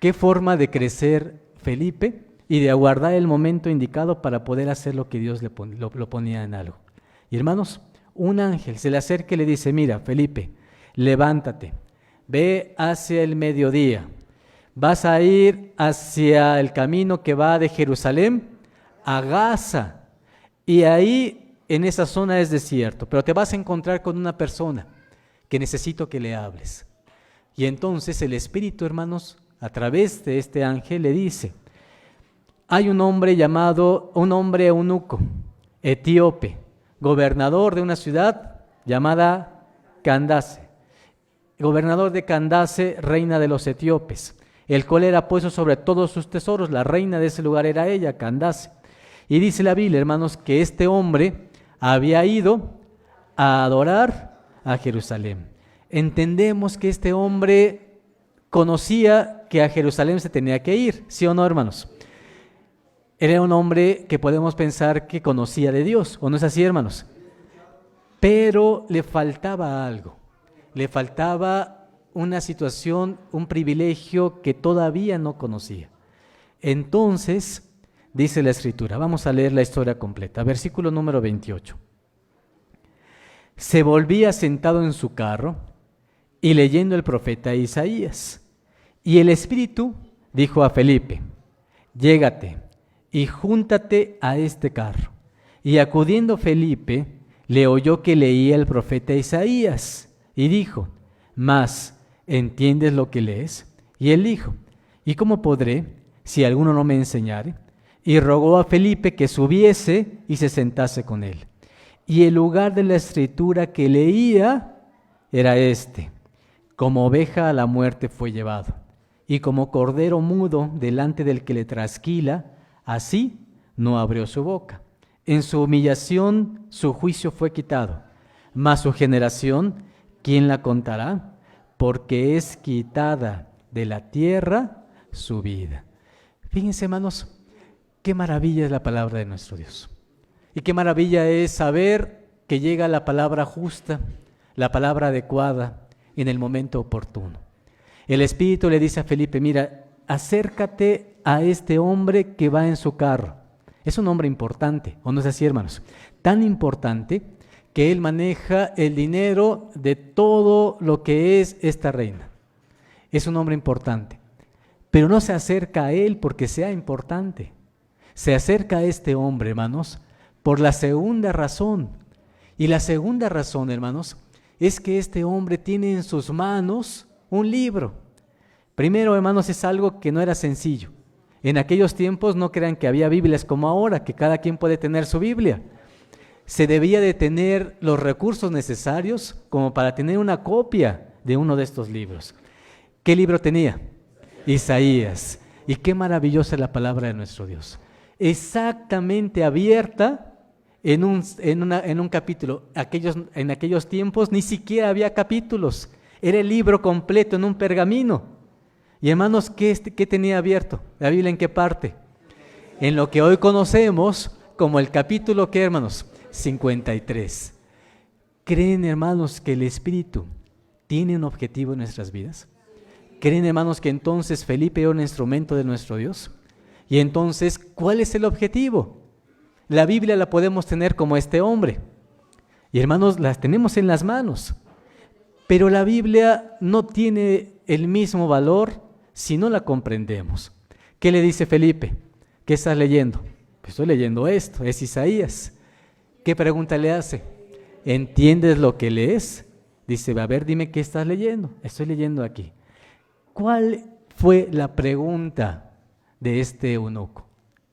[SPEAKER 1] qué forma de crecer Felipe y de aguardar el momento indicado para poder hacer lo que Dios lo ponía en algo. Y hermanos, un ángel se le acerca y le dice, mira, Felipe, levántate, ve hacia el mediodía, vas a ir hacia el camino que va de Jerusalén a Gaza, y ahí en esa zona es desierto, pero te vas a encontrar con una persona que necesito que le hables. Y entonces el Espíritu, hermanos, a través de este ángel le dice, hay un hombre eunuco, etíope, gobernador de una ciudad llamada Candace, gobernador de Candace, reina de los etíopes, el cual era puesto sobre todos sus tesoros. La reina de ese lugar era ella, Candace. Y dice la Biblia, hermanos, que este hombre había ido a adorar a Jerusalén. Entendemos que este hombre conocía que a Jerusalén se tenía que ir, ¿sí o no, hermanos? Era un hombre que podemos pensar que conocía de Dios, ¿o no es así, hermanos? Pero le faltaba algo, le faltaba una situación, un privilegio que todavía no conocía. Entonces, dice la Escritura, vamos a leer la historia completa, versículo número 28. Se volvía sentado en su carro y leyendo el profeta Isaías. Y el Espíritu dijo a Felipe, llégate y júntate a este carro. Y acudiendo Felipe, le oyó que leía el profeta Isaías y dijo, mas, ¿entiendes lo que lees? Y él dijo, ¿y cómo podré, si alguno no me enseñare? Y rogó a Felipe que subiese y se sentase con él. Y el lugar de la escritura que leía era este: como oveja a la muerte fue llevado, y como cordero mudo delante del que le trasquila, así no abrió su boca. En su humillación su juicio fue quitado, mas su generación, ¿quién la contará? Porque es quitada de la tierra su vida. Fíjense, hermanos, qué maravilla es la palabra de nuestro Dios. Y qué maravilla es saber que llega la palabra justa, la palabra adecuada en el momento oportuno. El Espíritu le dice a Felipe, mira, acércate a este hombre que va en su carro. Es un hombre importante, ¿o no es así, hermanos? Tan importante que él maneja el dinero de todo lo que es esta reina. Es un hombre importante, pero no se acerca a él porque sea importante. Se acerca a este hombre, hermanos, por la segunda razón. Y la segunda razón, hermanos, es que este hombre tiene en sus manos un libro. Primero, hermanos, es algo que no era sencillo. En aquellos tiempos no crean que había Biblias como ahora, que cada quien puede tener su Biblia. Se debía de tener los recursos necesarios como para tener una copia de uno de estos libros. ¿Qué libro tenía? Isaías. Y qué maravillosa es la palabra de nuestro Dios. Exactamente abierta en un capítulo. En aquellos tiempos ni siquiera había capítulos. Era el libro completo en un pergamino. Y hermanos, ¿qué tenía abierto? ¿La Biblia en qué parte? En lo que hoy conocemos como el capítulo, ¿qué, hermanos? 53. ¿Creen, hermanos, que el Espíritu tiene un objetivo en nuestras vidas? ¿Creen, hermanos, que entonces Felipe era un instrumento de nuestro Dios? Y entonces, ¿cuál es el objetivo? La Biblia la podemos tener como este hombre. Y hermanos, las tenemos en las manos. Pero la Biblia no tiene el mismo valor si no la comprendemos. ¿Qué le dice Felipe? ¿Qué estás leyendo? Pues estoy leyendo esto, es Isaías. ¿Qué pregunta le hace? ¿Entiendes lo que lees? Dice, a ver, dime qué estás leyendo. Estoy leyendo aquí. ¿Cuál fue la pregunta de este eunuco?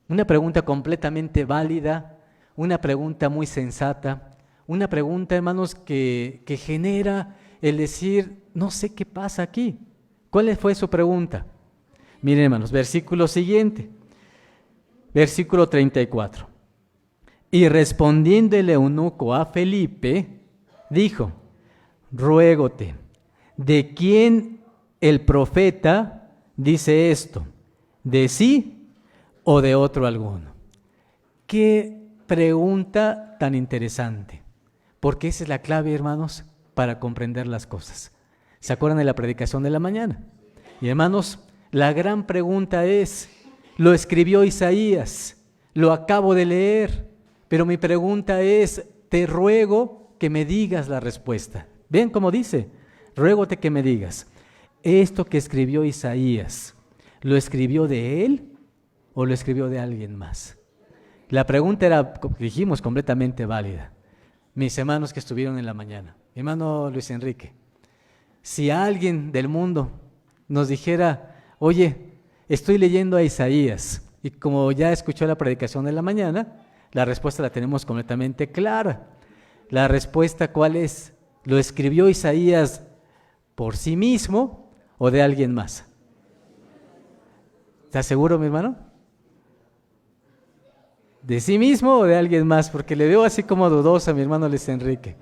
[SPEAKER 1] Una pregunta completamente válida, una pregunta muy sensata, una pregunta, hermanos, que genera el decir, no sé qué pasa aquí. ¿Cuál fue su pregunta? Miren, hermanos, versículo siguiente, versículo 34. Y respondiendo el eunuco a Felipe, dijo, ruégote, ¿de quién el profeta dice esto? ¿De sí o de otro alguno? Qué pregunta tan interesante, porque esa es la clave, hermanos, para comprender las cosas. ¿Se acuerdan de la predicación de la mañana? Y hermanos, la gran pregunta es, lo escribió Isaías, lo acabo de leer, pero mi pregunta es, te ruego que me digas la respuesta. ¿Ven cómo dice? Ruégote que me digas, esto que escribió Isaías, ¿lo escribió de él o lo escribió de alguien más? La pregunta era, dijimos, completamente válida. Mis hermanos que estuvieron en la mañana, mi hermano Luis Enrique, si alguien del mundo nos dijera, oye, estoy leyendo a Isaías, y como ya escuchó la predicación de la mañana, la respuesta la tenemos completamente clara. La respuesta, ¿cuál es? ¿Lo escribió Isaías por sí mismo o de alguien más? ¿Estás seguro, mi hermano? ¿De sí mismo o de alguien más? Porque le veo así como dudosa a mi hermano Luis Enrique.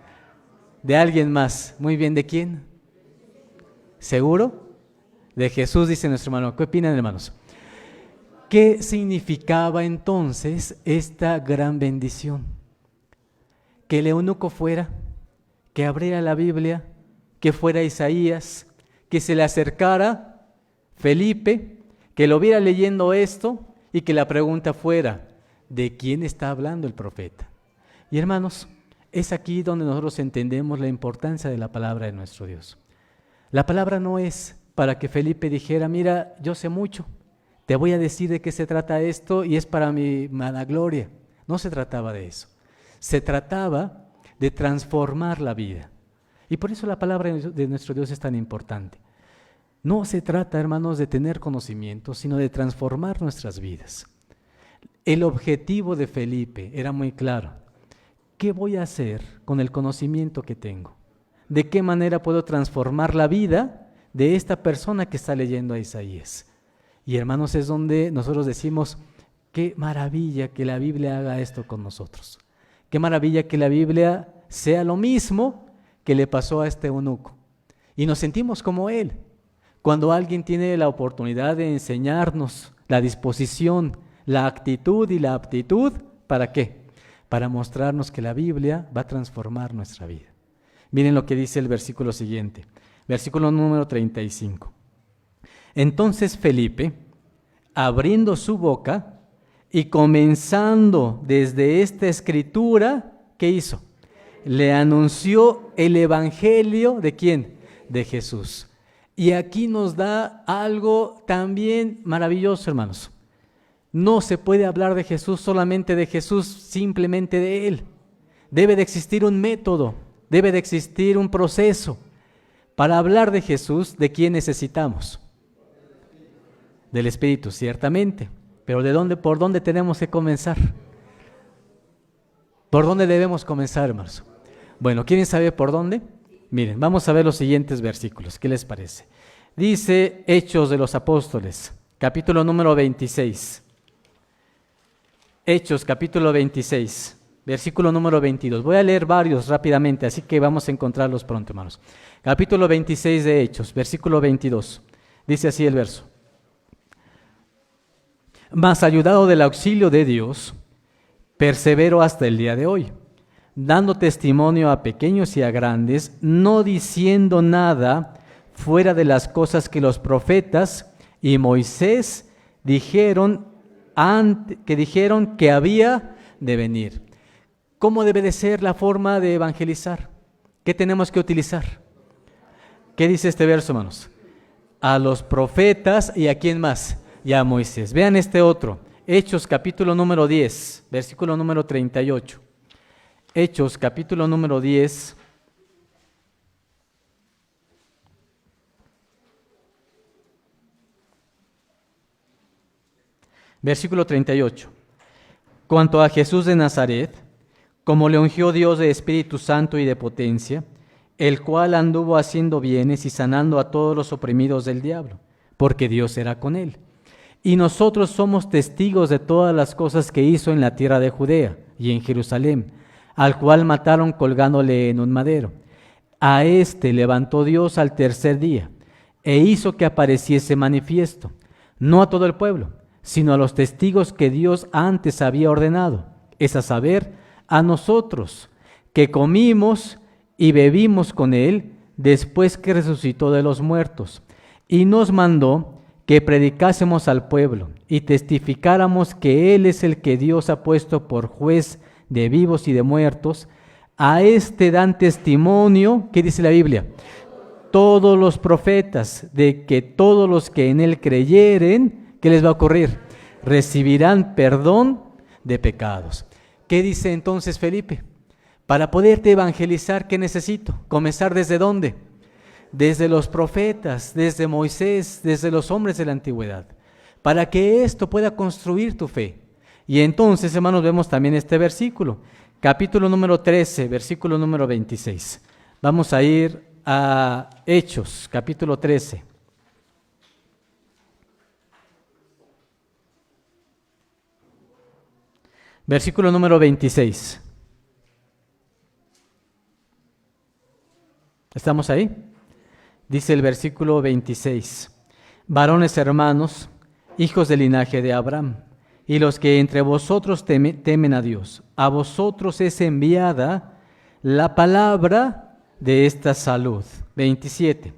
[SPEAKER 1] De alguien más. Muy bien, ¿de quién? ¿Seguro? De Jesús, dice nuestro hermano. ¿Qué opinan, hermanos? ¿Qué significaba entonces esta gran bendición? Que el eunuco fuera, que abriera la Biblia, que fuera Isaías, que se le acercara Felipe, que lo viera leyendo esto y que la pregunta fuera, ¿de quién está hablando el profeta? Y hermanos, es aquí donde nosotros entendemos la importancia de la palabra de nuestro Dios. La palabra no es para que Felipe dijera, mira, yo sé mucho, te voy a decir de qué se trata esto y es para mi vanagloria. No se trataba de eso. Se trataba de transformar la vida. Y por eso la palabra de nuestro Dios es tan importante. No se trata, hermanos, de tener conocimiento, sino de transformar nuestras vidas. El objetivo de Felipe era muy claro. ¿Qué voy a hacer con el conocimiento que tengo? ¿De qué manera puedo transformar la vida de esta persona que está leyendo a Isaías? Y hermanos, es donde nosotros decimos, qué maravilla que la Biblia haga esto con nosotros. Qué maravilla que la Biblia sea lo mismo que le pasó a este eunuco. Y nos sentimos como él. Cuando alguien tiene la oportunidad de enseñarnos la disposición, la actitud y la aptitud, ¿para qué? Para mostrarnos que la Biblia va a transformar nuestra vida. Miren lo que dice el versículo siguiente, versículo número 35. Entonces Felipe, abriendo su boca y comenzando desde esta escritura, ¿qué hizo? Le anunció el evangelio ¿de quién? De Jesús. Y aquí nos da algo también maravilloso, hermanos. No se puede hablar de Jesús solamente de Jesús, simplemente de Él. Debe de existir un método, debe de existir un proceso. Para hablar de Jesús, ¿de quién necesitamos? Del Espíritu, ciertamente. Pero ¿por dónde tenemos que comenzar? ¿Por dónde debemos comenzar, hermanos? Bueno, ¿quieren saber por dónde? Miren, vamos a ver los siguientes versículos. ¿Qué les parece? Dice Hechos de los Apóstoles, capítulo número 26. Hechos, capítulo 26, versículo número 22. Voy a leer varios rápidamente, así que vamos a encontrarlos pronto, hermanos. Capítulo 26 de Hechos, versículo 22. Dice así el verso. Mas ayudado del auxilio de Dios, persevero hasta el día de hoy, dando testimonio a pequeños y a grandes, no diciendo nada fuera de las cosas que los profetas y Moisés dijeron que había de venir. ¿Cómo debe de ser la forma de evangelizar? ¿Qué tenemos que utilizar? ¿Qué dice este verso, hermanos? A los profetas y ¿a quién más? Y a Moisés. Vean este otro. Hechos capítulo número 10, versículo número 38. Hechos capítulo número 10. Versículo 38. Cuanto a Jesús de Nazaret, como le ungió Dios de Espíritu Santo y de potencia, el cual anduvo haciendo bienes y sanando a todos los oprimidos del diablo, porque Dios era con él. Y nosotros somos testigos de todas las cosas que hizo en la tierra de Judea y en Jerusalén, al cual mataron colgándole en un madero. A éste levantó Dios al tercer día, e hizo que apareciese manifiesto, no a todo el pueblo, sino a los testigos que Dios antes había ordenado, es a saber, a nosotros, que comimos y bebimos con él después que resucitó de los muertos, y nos mandó que predicásemos al pueblo y testificáramos que él es el que Dios ha puesto por juez de vivos y de muertos. A este dan testimonio, ¿qué dice la Biblia? Todos los profetas, de que todos los que en él creyeren, ¿qué les va a ocurrir? Recibirán perdón de pecados. ¿Qué dice entonces Felipe? Para poderte evangelizar, ¿qué necesito? ¿Comenzar desde dónde? Desde los profetas, desde Moisés, desde los hombres de la antigüedad, para que esto pueda construir tu fe. Y entonces, hermanos, vemos también este versículo, capítulo número 13, versículo número 26. Vamos a ir a Hechos, capítulo 13. Versículo número 26. ¿Estamos ahí? Dice el versículo 26. Varones hermanos, hijos del linaje de Abraham, y los que entre vosotros temen a Dios, a vosotros es enviada la palabra de esta salud. 27.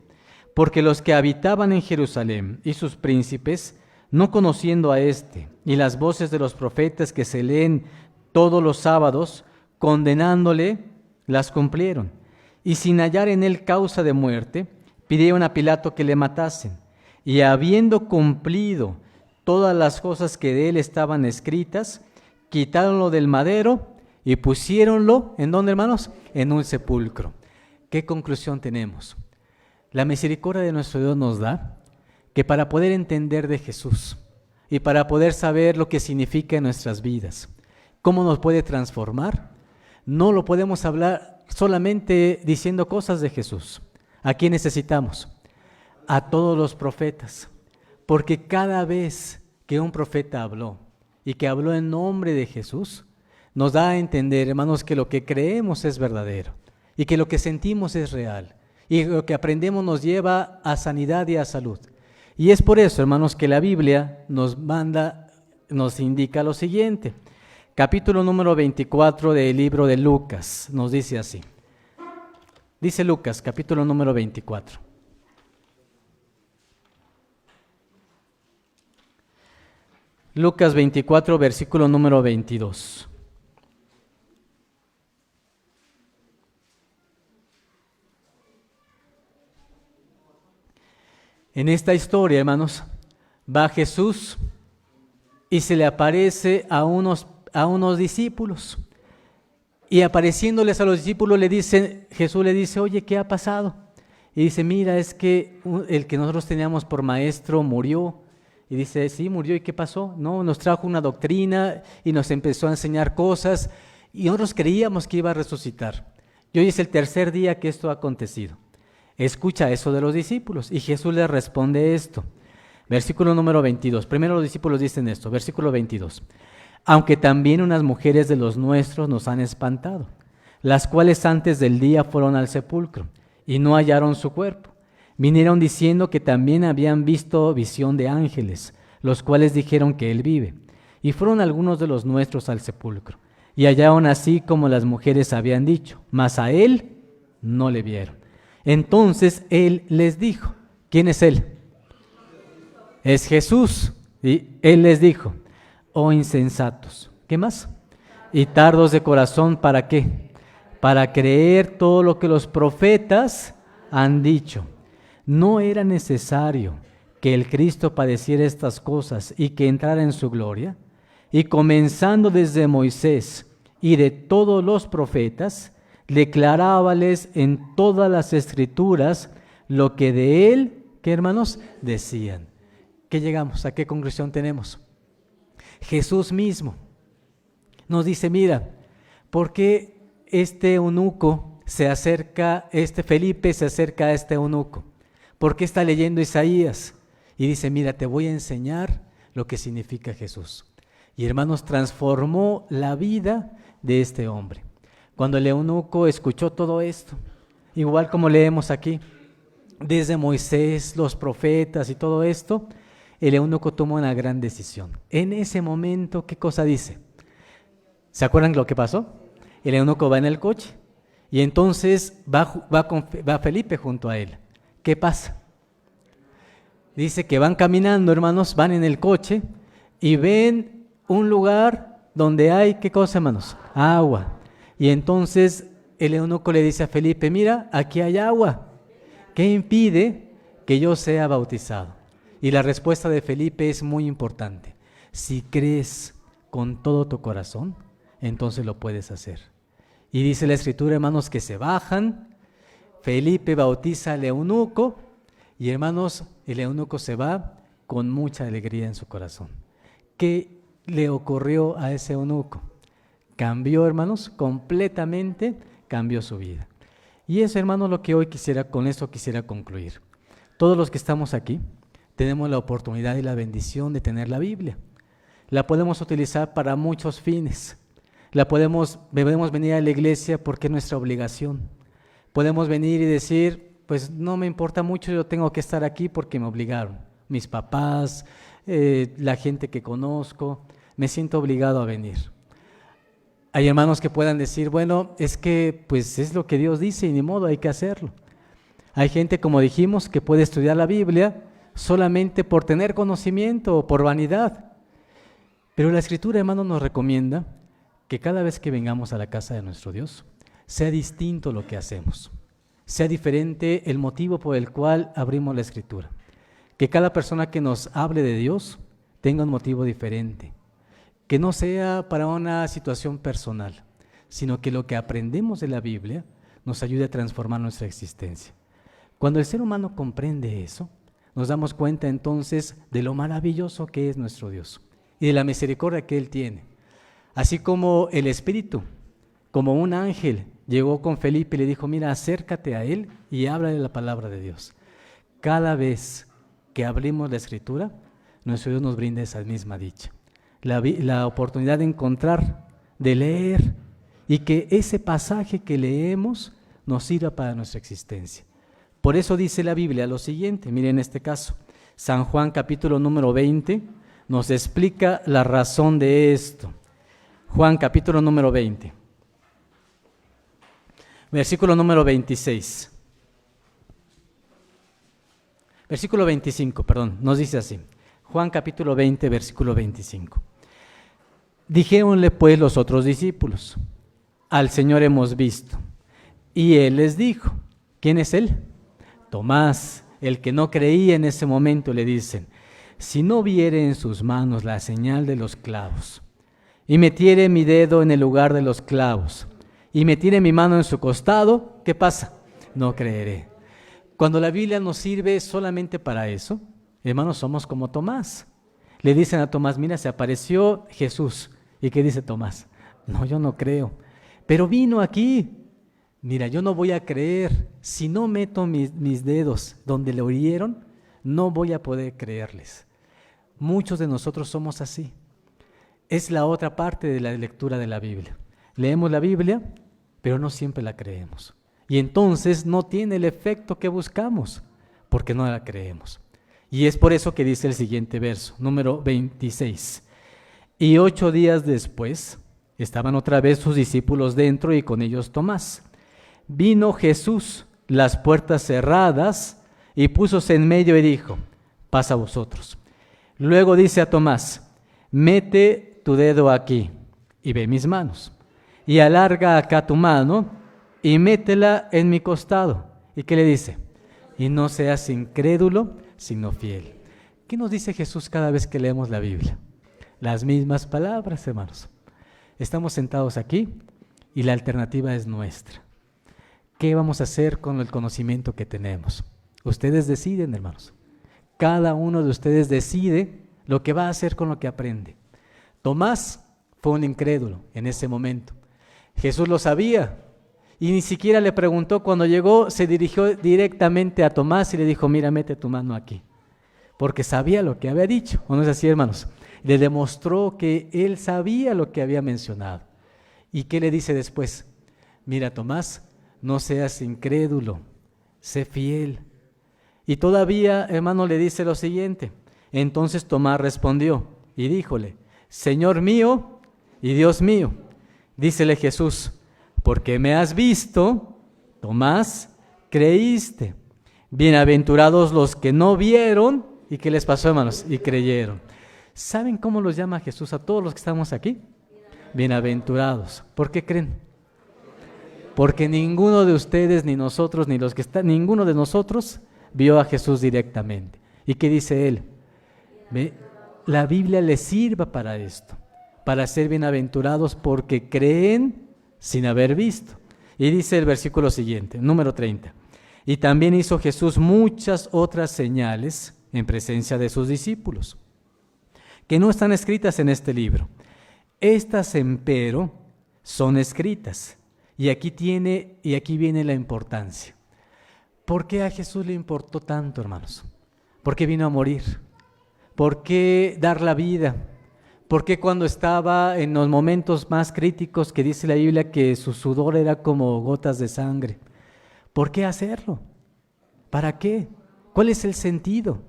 [SPEAKER 1] Porque los que habitaban en Jerusalén y sus príncipes, no conociendo a éste, y las voces de los profetas que se leen todos los sábados, condenándole, las cumplieron. Y sin hallar en él causa de muerte, pidieron a Pilato que le matasen. Y habiendo cumplido todas las cosas que de él estaban escritas, quitáronlo del madero y pusiéronlo, ¿en dónde, hermanos? En un sepulcro. ¿Qué conclusión tenemos? La misericordia de nuestro Dios nos da que para poder entender de Jesús y para poder saber lo que significa en nuestras vidas, cómo nos puede transformar, no lo podemos hablar solamente diciendo cosas de Jesús. ¿A quién necesitamos? A todos los profetas, porque cada vez que un profeta habló y que habló en nombre de Jesús, nos da a entender, hermanos, que lo que creemos es verdadero y que lo que sentimos es real y lo que aprendemos nos lleva a sanidad y a salud. Y es por eso, hermanos, que la Biblia nos indica lo siguiente. Capítulo número 24 del libro de Lucas nos dice así. Dice Lucas, capítulo número 24. Lucas 24, versículo número 22. En esta historia, hermanos, va Jesús y se le aparece a unos discípulos. Y apareciéndoles a los discípulos, Jesús le dice, oye, ¿qué ha pasado? Y dice, mira, es que el que nosotros teníamos por maestro murió. Y dice, sí, murió, ¿y qué pasó? No, nos trajo una doctrina y nos empezó a enseñar cosas y nosotros creíamos que iba a resucitar. Y hoy es el tercer día que esto ha acontecido. Escucha eso de los discípulos y Jesús les responde esto. Versículo número 22. Primero los discípulos dicen esto, versículo 22. Aunque también unas mujeres de los nuestros nos han espantado, las cuales antes del día fueron al sepulcro y no hallaron su cuerpo. Vinieron diciendo que también habían visto visión de ángeles, los cuales dijeron que él vive. Y fueron algunos de los nuestros al sepulcro y hallaron así como las mujeres habían dicho, mas a él no le vieron. Entonces él les dijo, ¿quién es él? Es Jesús. Y él les dijo, oh insensatos, ¿qué más? Y tardos de corazón, ¿para qué? Para creer todo lo que los profetas han dicho. ¿No era necesario que el Cristo padeciera estas cosas y que entrara en su gloria? Y comenzando desde Moisés y de todos los profetas, declarábales en todas las escrituras lo que de él, ¿qué hermanos? Decían. ¿Qué llegamos? ¿A qué conclusión tenemos? Jesús mismo nos dice, mira, ¿por qué este eunuco se acerca, Felipe se acerca a este eunuco? ¿Por qué está leyendo Isaías? Y dice, mira, te voy a enseñar lo que significa Jesús. Y hermanos, transformó la vida de este hombre. Cuando el eunuco escuchó todo esto, igual como leemos aquí, desde Moisés, los profetas y todo esto, el eunuco tomó una gran decisión. En ese momento, ¿qué cosa dice? ¿Se acuerdan lo que pasó? El eunuco va en el coche y entonces va Felipe junto a él. ¿Qué pasa? Dice que van caminando, hermanos, van en el coche y ven un lugar donde hay, ¿qué cosa, hermanos? Agua. Y entonces el eunuco le dice a Felipe, mira, aquí hay agua. ¿Qué impide que yo sea bautizado? Y la respuesta de Felipe es muy importante. Si crees con todo tu corazón, entonces lo puedes hacer. Y dice la Escritura, hermanos, que se bajan, Felipe bautiza al eunuco, y hermanos, el eunuco se va con mucha alegría en su corazón. ¿Qué le ocurrió a ese eunuco? Cambió, hermanos, completamente cambió su vida. Y eso, hermanos, lo que hoy con eso quisiera concluir. Todos los que estamos aquí tenemos la oportunidad y la bendición de tener la Biblia. La podemos utilizar para muchos fines. Debemos venir a la iglesia porque es nuestra obligación. Podemos venir y decir, pues no me importa mucho, yo tengo que estar aquí porque me obligaron. Mis papás, la gente que conozco, me siento obligado a venir. Hay hermanos que puedan decir, bueno, es que pues es lo que Dios dice y ni modo, hay que hacerlo. Hay gente, como dijimos, que puede estudiar la Biblia solamente por tener conocimiento o por vanidad. Pero la Escritura, hermano, nos recomienda que cada vez que vengamos a la casa de nuestro Dios, sea distinto lo que hacemos, sea diferente el motivo por el cual abrimos la Escritura. Que cada persona que nos hable de Dios tenga un motivo diferente. Que no sea para una situación personal, sino que lo que aprendemos de la Biblia nos ayude a transformar nuestra existencia. Cuando el ser humano comprende eso, nos damos cuenta entonces de lo maravilloso que es nuestro Dios y de la misericordia que Él tiene. Así como el Espíritu, como un ángel, llegó con Felipe y le dijo, mira, acércate a Él y háblale la palabra de Dios. Cada vez que abrimos la Escritura, nuestro Dios nos brinda esa misma dicha. La oportunidad de encontrar, de leer, y que ese pasaje que leemos nos sirva para nuestra existencia. Por eso dice la Biblia lo siguiente, miren este caso, San Juan capítulo número 20 nos explica la razón de esto. Juan capítulo número 20, versículo número 26. Versículo 25, perdón, nos dice así. Juan capítulo 20, versículo 25. Dijéronle pues los otros discípulos, al Señor hemos visto. Y Él les dijo, ¿quién es Él? Tomás, el que no creía en ese momento, le dicen, si no viere en sus manos la señal de los clavos, y metiere mi dedo en el lugar de los clavos, y metiere mi mano en su costado, ¿qué pasa? No creeré. Cuando la Biblia nos sirve solamente para eso, hermanos, somos como Tomás. Le dicen a Tomás, mira, se apareció Jesús. ¿Y qué dice Tomás? No, yo no creo. Pero vino aquí. Mira, yo no voy a creer. Si no meto mis dedos donde le hirieron, no voy a poder creerles. Muchos de nosotros somos así. Es la otra parte de la lectura de la Biblia. Leemos la Biblia, pero no siempre la creemos. Y entonces no tiene el efecto que buscamos, porque no la creemos. Y es por eso que dice el siguiente verso, número 26. Y 8 días después, estaban otra vez sus discípulos dentro y con ellos Tomás. Vino Jesús, las puertas cerradas, y púsose en medio y dijo, pasa vosotros. Luego dice a Tomás, mete tu dedo aquí y ve mis manos. Y alarga acá tu mano y métela en mi costado. ¿Y qué le dice? Y no seas incrédulo, sino fiel. ¿Qué nos dice Jesús cada vez que leemos la Biblia? Las mismas palabras, hermanos. Estamos sentados aquí y la alternativa es nuestra. ¿Qué vamos a hacer con el conocimiento que tenemos? Ustedes deciden, hermanos. Cada uno de ustedes decide lo que va a hacer con lo que aprende. Tomás fue un incrédulo en ese momento. Jesús lo sabía y ni siquiera le preguntó. Cuando llegó, se dirigió directamente a Tomás y le dijo: mira, mete tu mano aquí, porque sabía lo que había dicho. ¿O no es así, hermanos? Le demostró que él sabía lo que había mencionado. ¿Y qué le dice después? Mira, Tomás, no seas incrédulo, sé fiel. Y todavía, hermano, le dice lo siguiente: entonces Tomás respondió y díjole: Señor mío y Dios mío. Dícele Jesús: porque me has visto, Tomás, creíste. Bienaventurados los que no vieron. ¿Y qué les pasó, hermanos? Y creyeron. ¿Saben cómo los llama Jesús a todos los que estamos aquí? Bienaventurados. ¿Por qué creen? Porque ninguno de ustedes, ni nosotros, ni los que están, ninguno de nosotros vio a Jesús directamente. ¿Y qué dice él? La Biblia les sirva para esto, para ser bienaventurados porque creen sin haber visto. Y dice el versículo siguiente, número 30. Y también hizo Jesús muchas otras señales en presencia de sus discípulos, que no están escritas en este libro. Estas, empero, son escritas. Y aquí viene la importancia. ¿Por qué a Jesús le importó tanto, hermanos? ¿Por qué vino a morir? ¿Por qué dar la vida? ¿Por qué cuando estaba en los momentos más críticos, que dice la Biblia que su sudor era como gotas de sangre? ¿Por qué hacerlo? ¿Para qué? ¿Cuál es el sentido?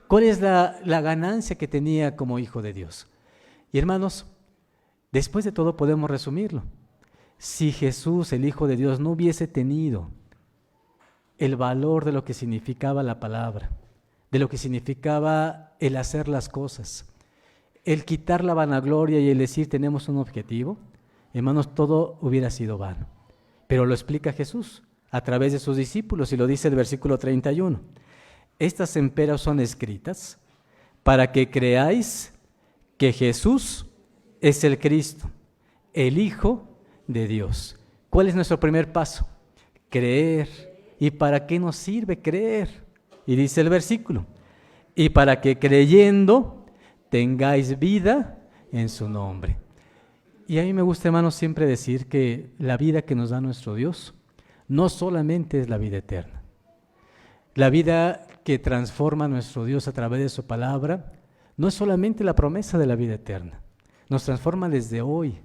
[SPEAKER 1] ¿Cuál es la ganancia que tenía como hijo de Dios? Y hermanos, después de todo podemos resumirlo. Si Jesús, el Hijo de Dios, no hubiese tenido el valor de lo que significaba la palabra, de lo que significaba el hacer las cosas, el quitar la vanagloria y el decir tenemos un objetivo, hermanos, todo hubiera sido vano. Pero lo explica Jesús a través de sus discípulos y lo dice el versículo 31. Estas emperas son escritas para que creáis que Jesús es el Cristo, el Hijo de Dios. ¿Cuál es nuestro primer paso? Creer. ¿Y para qué nos sirve creer? Y dice el versículo: y para que creyendo tengáis vida en su nombre. Y a mí me gusta, hermanos, siempre decir que la vida que nos da nuestro Dios no solamente es la vida eterna. La vida que transforma a nuestro Dios a través de su palabra no es solamente la promesa de la vida eterna. Nos transforma desde hoy,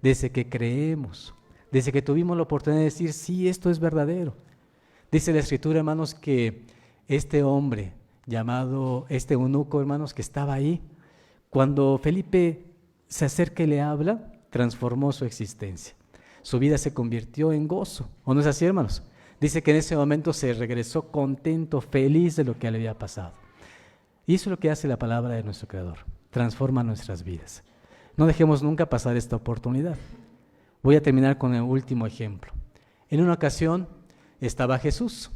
[SPEAKER 1] desde que creemos, desde que tuvimos la oportunidad de decir, sí, esto es verdadero. Dice la Escritura, hermanos, que este hombre llamado, este eunuco, hermanos, que estaba ahí, cuando Felipe se acerca y le habla, transformó su existencia. Su vida se convirtió en gozo. ¿O no es así, hermanos? Dice que en ese momento se regresó contento, feliz de lo que le había pasado. Y eso es lo que hace la palabra de nuestro Creador. Transforma nuestras vidas. No dejemos nunca pasar esta oportunidad. Voy a terminar con el último ejemplo. En una ocasión estaba Jesús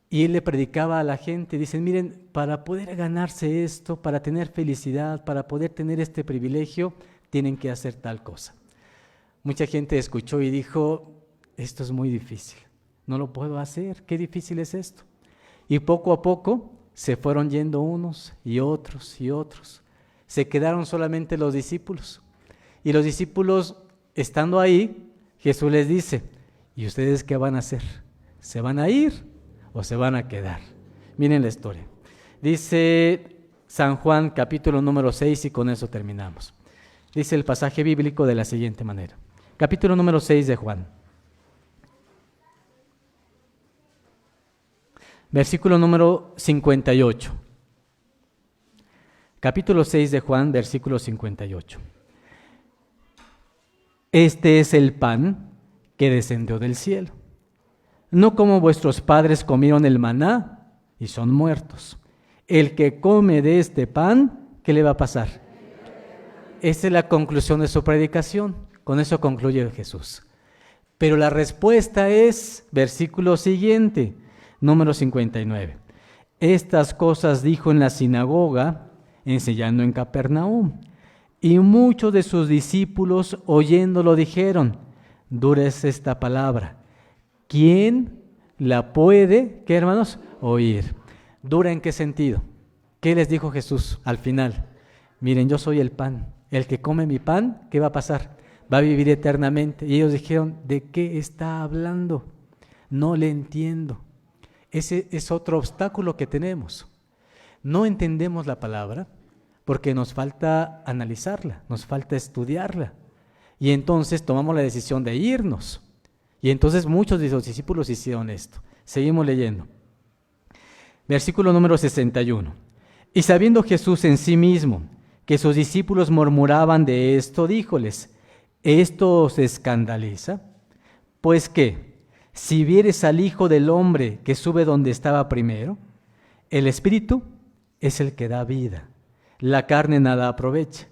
[SPEAKER 1] y él le predicaba a la gente. Dicen, miren, para poder ganarse esto, para tener felicidad, para poder tener este privilegio, tienen que hacer tal cosa. Mucha gente escuchó y dijo, esto es muy difícil, no lo puedo hacer, qué difícil es esto. Y poco a poco se fueron yendo unos y otros y otros. Se quedaron solamente los discípulos. Y los discípulos, estando ahí, Jesús les dice, ¿y ustedes qué van a hacer? ¿Se van a ir o se van a quedar? Miren la historia. Dice San Juan, capítulo número 6, y con eso terminamos. Dice el pasaje bíblico de la siguiente manera. Capítulo número 6 de Juan. Versículo número 58. Capítulo 6 de Juan, versículo 58. Este es el pan que descendió del cielo. No como vuestros padres comieron el maná y son muertos. El que come de este pan, ¿qué le va a pasar? Esta es la conclusión de su predicación. Con eso concluye Jesús. Pero la respuesta es, versículo siguiente, número 59. Estas cosas dijo en la sinagoga, enseñando en Capernaum. Y muchos de sus discípulos, oyéndolo, dijeron, dura es esta palabra. ¿Quién la puede, qué hermanos, oír? ¿Dura en qué sentido? ¿Qué les dijo Jesús al final? Miren, yo soy el pan. El que come mi pan, ¿qué va a pasar? va a vivir eternamente. Y ellos dijeron, ¿de qué está hablando? No le entiendo. Ese es otro obstáculo que tenemos. No entendemos la palabra porque nos falta analizarla, nos falta estudiarla. Y entonces tomamos la decisión de irnos. Y entonces muchos de los discípulos hicieron esto. Seguimos leyendo. Versículo número 61. Y sabiendo Jesús en sí mismo que sus discípulos murmuraban de esto, díjoles, ¿esto os escandaliza? Pues ¿qué? Si vieres al Hijo del Hombre que sube donde estaba primero, el Espíritu es el que da vida, la carne nada aprovecha.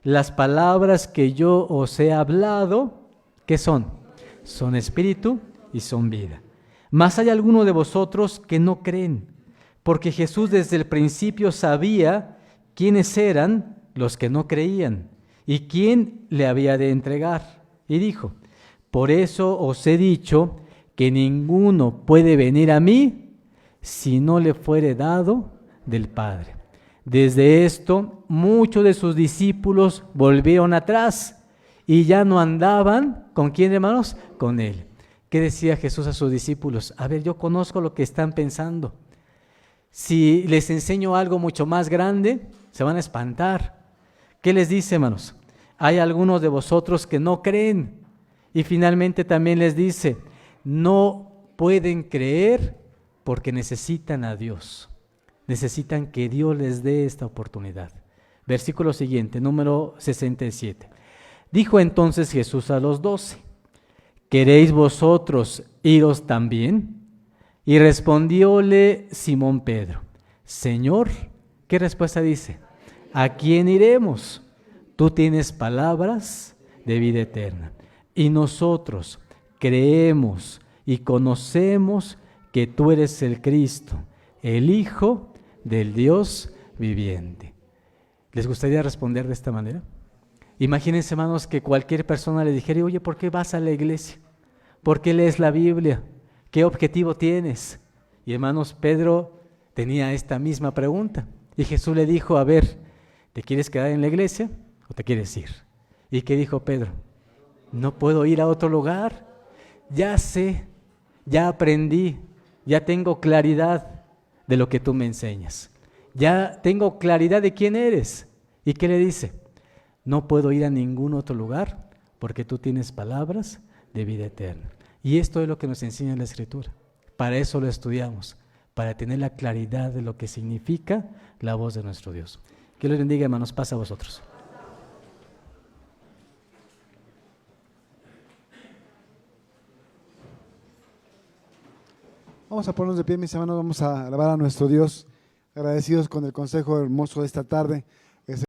[SPEAKER 1] Las palabras que yo os he hablado, ¿qué son? Son espíritu y son vida. Mas hay algunos de vosotros que no creen, porque Jesús desde el principio sabía quiénes eran los que no creían y quién le había de entregar. Y dijo, por eso os he dicho que ninguno puede venir a mí si no le fuere dado del Padre. Desde esto, muchos de sus discípulos volvieron atrás y ya no andaban, ¿con quién, hermanos? Con él. ¿Qué decía Jesús a sus discípulos? A ver, yo conozco lo que están pensando. Si les enseño algo mucho más grande, se van a espantar. ¿Qué les dice, hermanos? Hay algunos de vosotros que no creen. Y finalmente también les dice, no pueden creer porque necesitan a Dios. Necesitan que Dios les dé esta oportunidad. Versículo siguiente, número 67. Dijo entonces Jesús a los 12, ¿queréis vosotros iros también? Y respondióle Simón Pedro, Señor, ¿qué respuesta dice? ¿A quién iremos? Tú tienes palabras de vida eterna. Y nosotros creemos y conocemos que tú eres el Cristo, el Hijo del Dios viviente. ¿Les gustaría responder de esta manera? Imagínense, hermanos, que cualquier persona le dijera, oye, ¿por qué vas a la iglesia? ¿Por qué lees la Biblia? ¿Qué objetivo tienes? Y hermanos, Pedro tenía esta misma pregunta. Y Jesús le dijo, a ver, ¿te quieres quedar en la iglesia o te quieres ir? ¿Y qué dijo Pedro? No puedo ir a otro lugar. Ya sé, ya aprendí, ya tengo claridad de lo que tú me enseñas. Ya tengo claridad de quién eres. ¿Y qué le dice? No puedo ir a ningún otro lugar porque tú tienes palabras de vida eterna. Y esto es lo que nos enseña la Escritura. Para eso lo estudiamos, para tener la claridad de lo que significa la voz de nuestro Dios. Que Dios les bendiga, hermanos. Pasa a vosotros.
[SPEAKER 2] Vamos a ponernos de pie, mis hermanos, vamos a alabar a nuestro Dios, agradecidos con el consejo hermoso de esta tarde.